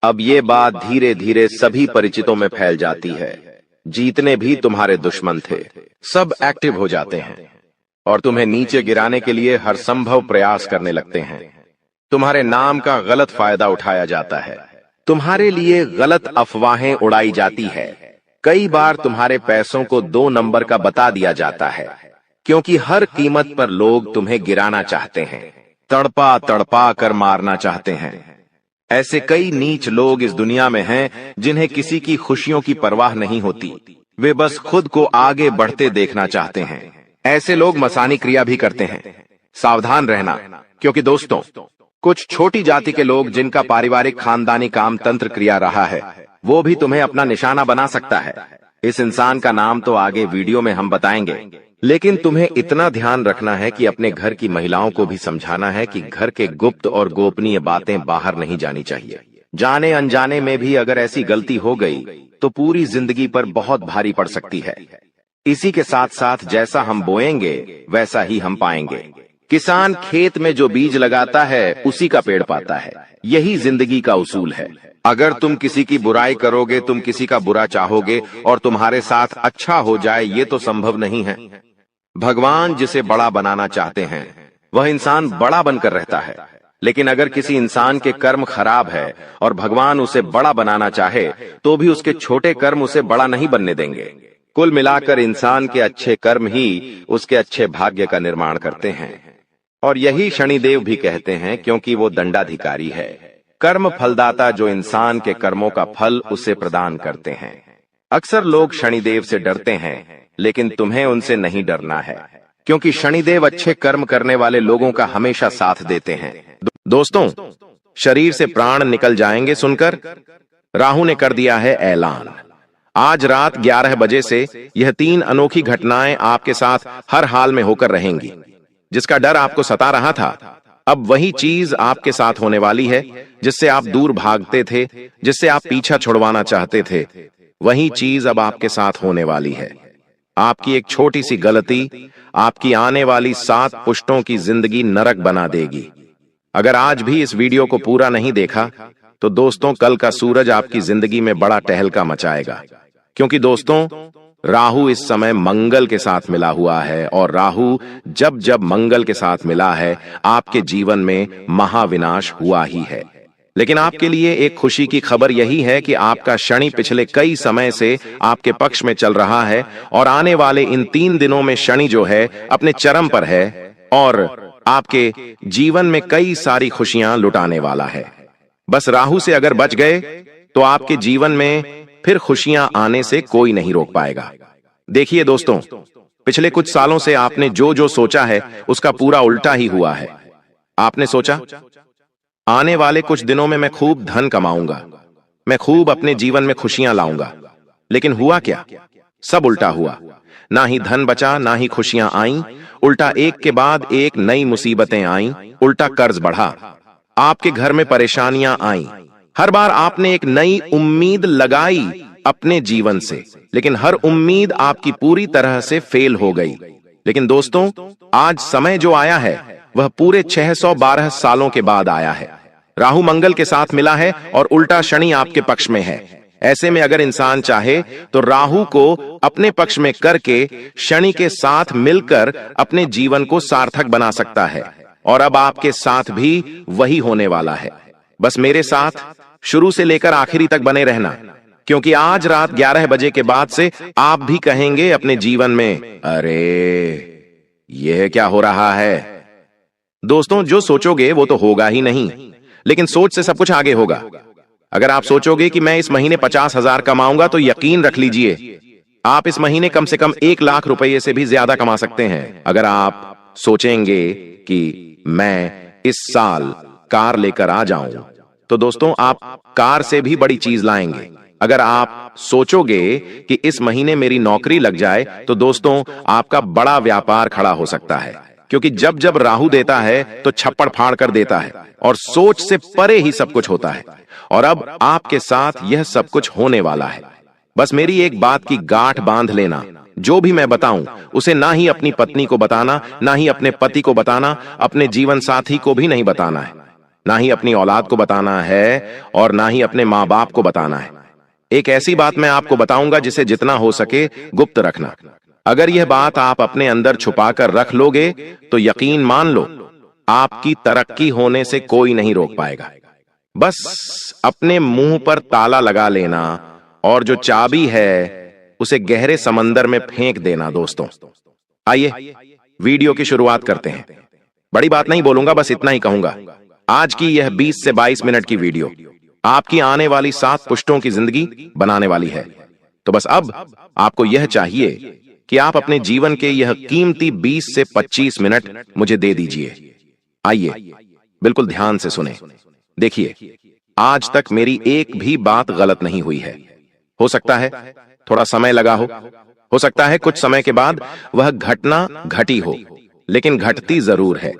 S1: अब ये बात धीरे धीरे सभी परिचितों में फैल जाती है। जितने भी तुम्हारे दुश्मन थे, सब एक्टिव हो जाते हैं और तुम्हें नीचे गिराने के लिए हर संभव प्रयास करने लगते हैं। तुम्हारे नाम का गलत फायदा उठाया जाता है, तुम्हारे लिए गलत अफवाहें उड़ाई जाती है। कई बार तुम्हारे पैसों को 2 नंबर का बता दिया जाता है, क्योंकि हर कीमत पर लोग तुम्हें गिराना चाहते हैं, तड़पा तड़पा कर मारना चाहते हैं। ऐसे कई नीच लोग इस दुनिया में हैं जिन्हें किसी की खुशियों की परवाह नहीं होती। वे बस खुद को आगे बढ़ते देखना चाहते हैं। ऐसे लोग मसानी क्रिया भी करते हैं। सावधान रहना, क्योंकि दोस्तों, कुछ छोटी जाति के लोग जिनका पारिवारिक खानदानी काम तंत्र क्रिया रहा है, वो भी तुम्हें अपना निशाना बना सकता है। इस इंसान का नाम तो आगे वीडियो में हम बताएंगे, लेकिन तुम्हें इतना ध्यान रखना है कि अपने घर की महिलाओं को भी समझाना है कि घर के गुप्त और गोपनीय बातें बाहर नहीं जानी चाहिए। जाने अनजाने में भी अगर ऐसी गलती हो गई तो पूरी जिंदगी पर बहुत भारी पड़ सकती है। इसी के साथ साथ जैसा हम बोएंगे वैसा ही हम पाएंगे। किसान खेत में जो बीज लगाता है उसी का पेड़ पाता है। यही जिंदगी का उसूल है। अगर तुम किसी की बुराई करोगे, तुम किसी का बुरा चाहोगे और तुम्हारे साथ अच्छा हो जाए, ये तो संभव नहीं है। भगवान जिसे बड़ा बनाना चाहते हैं वह इंसान बड़ा बनकर रहता है, लेकिन अगर किसी इंसान के कर्म खराब है और भगवान उसे बड़ा बनाना चाहे तो भी उसके छोटे कर्म उसे बड़ा नहीं बनने देंगे। कुल मिलाकर इंसान के अच्छे कर्म ही उसके अच्छे भाग्य का निर्माण करते हैं, और यही शनिदेव भी कहते हैं, क्योंकि वो दंडाधिकारी है, कर्म फलदाता, जो इंसान के कर्मों का फल उसे प्रदान करते हैं। अक्सर लोग शनिदेव से डरते हैं, लेकिन तुम्हें उनसे नहीं डरना है, क्योंकि शनिदेव अच्छे कर्म करने वाले लोगों का हमेशा साथ देते हैं। दोस्तों, शरीर से प्राण निकल जाएंगे सुनकर राहु ने कर दिया है ऐलान। आज रात 11 बजे से यह 3 अनोखी घटनाएं आपके साथ हर हाल में होकर रहेंगी। जिसका डर आपको सता रहा था, अब वही चीज आपके साथ होने वाली है। जिससे आप दूर भागते थे, जिससे आप पीछा छुड़वाना चाहते थे, वही चीज अब आपके साथ होने वाली है। आपकी एक छोटी सी गलती आपकी आने वाली 7 पुश्तों की जिंदगी नरक बना देगी। अगर आज भी इस वीडियो को पूरा नहीं देखा तो दोस्तों, कल का सूरज आपकी जिंदगी में बड़ा टहलका मचाएगा। क्योंकि दोस्तों, राहु इस समय मंगल के साथ मिला हुआ है, और राहु जब जब मंगल के साथ मिला है, आपके जीवन में महाविनाश हुआ ही है। लेकिन आपके लिए एक खुशी की खबर यही है कि आपका शनि पिछले कई समय से आपके पक्ष में चल रहा है, और आने वाले इन 3 दिनों में शनि जो है अपने चरम पर है और आपके जीवन में कई सारी खुशियां लुटाने वाला है। बस राहु से अगर बच गए तो आपके जीवन में फिर खुशियां आने से कोई नहीं रोक पाएगा। देखिए दोस्तों, पिछले कुछ सालों से आपने जो जो सोचा है उसका पूरा उल्टा ही हुआ है। आपने सोचा आने वाले कुछ दिनों में मैं खूब धन कमाऊंगा, मैं खूब अपने जीवन में खुशियां लाऊंगा, लेकिन हुआ क्या? सब उल्टा हुआ। ना ही धन बचा, ना ही खुशियां आईं, उल्टा एक के बाद एक नई मुसीबतें आईं, उल्टा कर्ज बढ़ा, आपके घर में परेशानियां आईं। हर बार आपने एक नई उम्मीद लगाई अपने जीवन से, लेकिन हर उम्मीद आपकी पूरी तरह से फेल हो गई। लेकिन दोस्तों, आज समय जो आया है वह पूरे 612 सालों के बाद आया है। राहु मंगल के साथ मिला है और उल्टा शनि आपके पक्ष में है। ऐसे में अगर इंसान चाहे तो राहु को अपने पक्ष में करके शनि के साथ मिलकर अपने जीवन को सार्थक बना सकता है, और अब आपके साथ भी वही होने वाला है। बस मेरे साथ शुरू से लेकर आखिरी तक बने रहना, क्योंकि आज रात 11 बजे के बाद से आप भी कहेंगे अपने जीवन में, अरे यह क्या हो रहा है। दोस्तों, जो सोचोगे वो तो होगा ही नहीं, लेकिन सोच से सब कुछ आगे होगा। अगर आप सोचोगे कि मैं इस महीने 50,000 कमाऊंगा, तो यकीन रख लीजिए आप इस महीने कम से कम 1,00,000 रुपये से भी ज्यादा कमा सकते हैं। अगर आप सोचेंगे कि मैं इस साल कार लेकर आ जाऊं, तो दोस्तों आप कार से भी बड़ी चीज लाएंगे। अगर आप सोचोगे कि इस महीने मेरी नौकरी लग जाए, तो दोस्तों आपका बड़ा व्यापार खड़ा हो सकता है, क्योंकि जब जब राहु देता है तो छप्पड़ फाड़ कर देता है और सोच से परे ही सब कुछ होता है। और अब आपके साथ यह सब कुछ होने वाला है। बस मेरी एक बात की गांठ बांध लेना, जो भी मैं बताऊं उसे ना ही अपनी पत्नी को बताना, ना ही अपने पति को बताना, अपने जीवन साथी को भी नहीं बताना है, ना ही अपनी औलाद को बताना है और ना ही अपने माँ बाप को बताना है। एक ऐसी बात मैं आपको बताऊंगा जिसे जितना हो सके गुप्त रखना। अगर यह बात आप अपने अंदर छुपाकर रख लोगे, तो यकीन मान लो आपकी तरक्की होने से कोई नहीं रोक पाएगा। बस अपने मुंह पर ताला लगा लेना और जो चाबी है उसे गहरे समंदर में फेंक देना। दोस्तों आइए वीडियो की शुरुआत करते हैं। बड़ी बात नहीं बोलूंगा, बस इतना ही कहूंगा। आज की यह 20 से 22 मिनट की वीडियो आपकी आने वाली 7 पुश्तों की जिंदगी बनाने वाली है। तो बस अब आपको यह चाहिए कि आप अपने जीवन के यह कीमती 20 से 25 मिनट मुझे दे दीजिए। आइए बिल्कुल ध्यान से सुने। देखिए, आज तक मेरी एक भी बात गलत नहीं हुई है। हो सकता है थोड़ा समय लगा हो सकता है कुछ समय के बाद वह घटना घटी हो, लेकिन घटती जरूर है।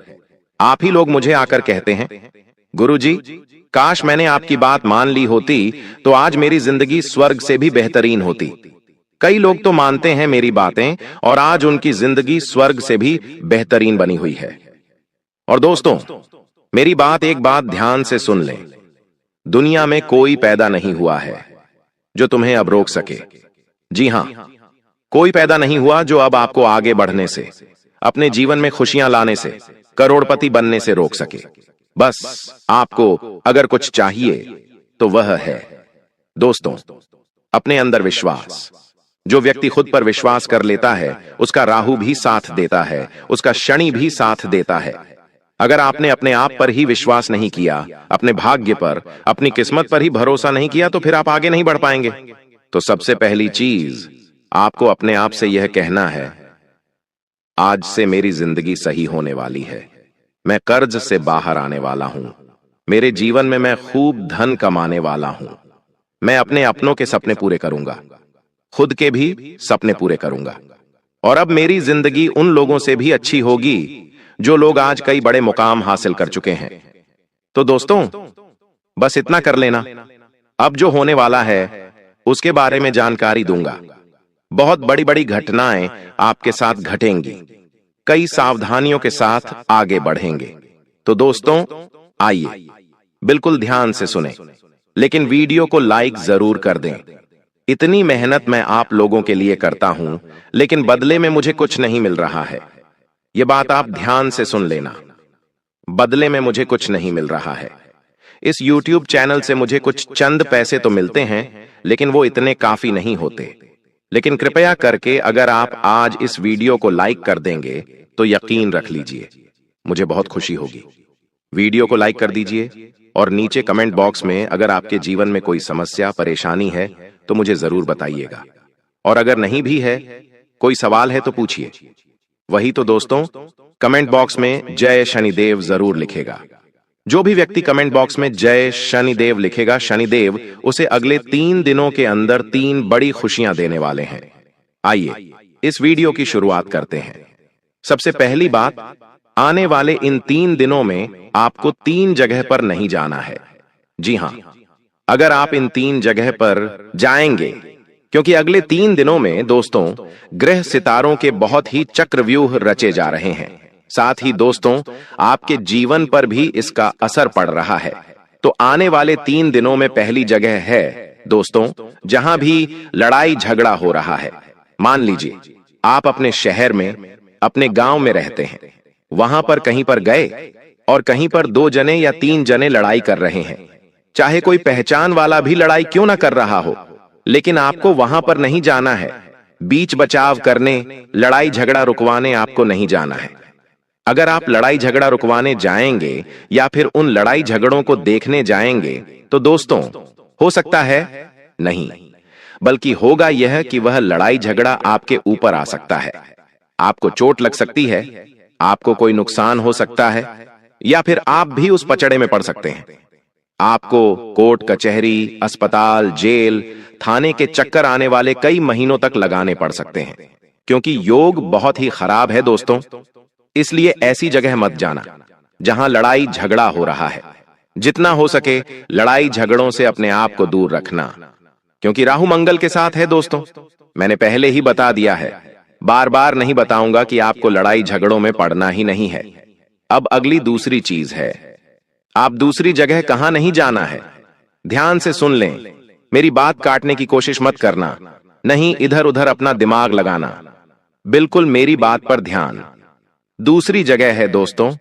S1: आप ही लोग मुझे आकर कहते हैं, गुरुजी, काश मैंने आपकी बात मान ली होती तो आज मेरी जिंदगी स्वर्ग से भी बेहतरीन होती। कई लोग तो मानते हैं मेरी बातें और आज उनकी जिंदगी स्वर्ग से भी बेहतरीन बनी हुई है। और दोस्तों, मेरी बात एक बात ध्यान से सुन लें। दुनिया में कोई पैदा नहीं हुआ है जो तुम्हें अब रोक सके। जी हां, कोई पैदा नहीं हुआ जो अब आपको आगे बढ़ने से, अपने जीवन में खुशियां लाने से, करोड़पति बनने से रोक सके। बस आपको अगर कुछ चाहिए तो वह है दोस्तों अपने अंदर विश्वास। जो व्यक्ति खुद पर विश्वास कर लेता है उसका राहु भी साथ देता है, उसका शनि भी साथ देता है। अगर आपने अपने आप पर ही विश्वास नहीं किया, अपने भाग्य पर, अपनी किस्मत पर ही भरोसा नहीं किया, तो फिर आप आगे नहीं बढ़ पाएंगे। तो सबसे पहली चीज आपको अपने आप से यह कहना है, आज से मेरी जिंदगी सही होने वाली है। मैं कर्ज से बाहर आने वाला हूं। मेरे जीवन में मैं खूब धन कमाने वाला हूं। मैं अपने अपनों के सपने पूरे करूंगा, खुद के भी सपने पूरे करूंगा। और अब मेरी जिंदगी उन लोगों से भी अच्छी होगी जो लोग आज कई बड़े मुकाम हासिल कर चुके हैं। तो दोस्तों बस इतना कर लेना। अब जो होने वाला है उसके बारे में जानकारी दूंगा। बहुत बड़ी बड़ी घटनाएं आपके साथ घटेंगी। कई सावधानियों के साथ आगे बढ़ेंगे। तो दोस्तों आइए बिल्कुल ध्यान से सुने, लेकिन वीडियो को लाइक जरूर कर दें। इतनी मेहनत मैं आप लोगों के लिए करता हूं, लेकिन बदले में मुझे कुछ नहीं मिल रहा है। यह बात आप ध्यान से सुन लेना। बदले में मुझे कुछ नहीं मिल रहा है। इस YouTube चैनल से मुझे कुछ चंद पैसे तो मिलते हैं, लेकिन वो इतने काफी नहीं होते। लेकिन कृपया करके अगर आप आज इस वीडियो को लाइक कर देंगे तो यकीन रख लीजिए मुझे बहुत खुशी होगी। वीडियो को लाइक कर दीजिए और नीचे कमेंट बॉक्स में अगर आपके जीवन में कोई समस्या, परेशानी है तो मुझे जरूर बताइएगा। और अगर नहीं भी है, कोई सवाल है तो पूछिए। वही तो दोस्तों, कमेंट बॉक्स में जय शनिदेव जरूर लिखेगा। जो भी व्यक्ति कमेंट बॉक्स में जय शनिदेव लिखेगा, शनिदेव उसे अगले 3 दिनों के अंदर 3 बड़ी खुशियां देने वाले हैं। आइए इस वीडियो की शुरुआत करते हैं। सबसे पहली बात, आने वाले इन 3 दिनों में आपको 3 जगह पर नहीं जाना है। जी हां, अगर आप इन 3 जगह पर जाएंगे, क्योंकि अगले 3 दिनों में दोस्तों ग्रह सितारों के बहुत ही चक्रव्यूह रचे जा रहे हैं। साथ ही दोस्तों आपके जीवन पर भी इसका असर पड़ रहा है। तो आने वाले 3 दिनों में पहली जगह है दोस्तों जहां भी लड़ाई झगड़ा हो रहा है। मान लीजिए आप अपने शहर में, अपने गांव में रहते हैं, वहां पर कहीं पर गए और कहीं पर 2 जने या 3 जने लड़ाई कर रहे हैं। चाहे कोई पहचान वाला भी लड़ाई क्यों ना कर रहा हो, लेकिन आपको वहां पर नहीं जाना है। बीच बचाव करने, लड़ाई झगड़ा रुकवाने आपको नहीं जाना है। अगर आप लड़ाई झगड़ा रुकवाने जाएंगे या फिर उन लड़ाई झगड़ों को देखने जाएंगे, तो दोस्तों हो सकता है नहीं, बल्कि होगा यह कि वह लड़ाई झगड़ा आपके ऊपर आ सकता है। आपको चोट लग सकती है, आपको कोई नुकसान हो सकता है, या फिर आप भी उस पचड़े में पड़ सकते हैं। आपको कोर्ट कचहरी, अस्पताल, जेल, थाने के चक्कर आने वाले कई महीनों तक लगाने पड़ सकते हैं, क्योंकि योग बहुत ही खराब है दोस्तों। इसलिए ऐसी जगह मत जाना जहां लड़ाई झगड़ा हो रहा है। जितना हो सके लड़ाई झगड़ों से अपने आप को दूर रखना, क्योंकि राहु मंगल के साथ है दोस्तों। मैंने पहले ही बता दिया है, बार बार नहीं बताऊंगा कि आपको लड़ाई झगड़ों में पड़ना ही नहीं है। अब अगली दूसरी चीज है, आप दूसरी जगह कहां नहीं जाना है। ध्यान से सुन लें, मेरी बात काटने की कोशिश मत करना, नहीं इधर उधर अपना दिमाग लगाना। बिल्कुल मेरी बात पर ध्यान। दूसरी जगह है दोस्तों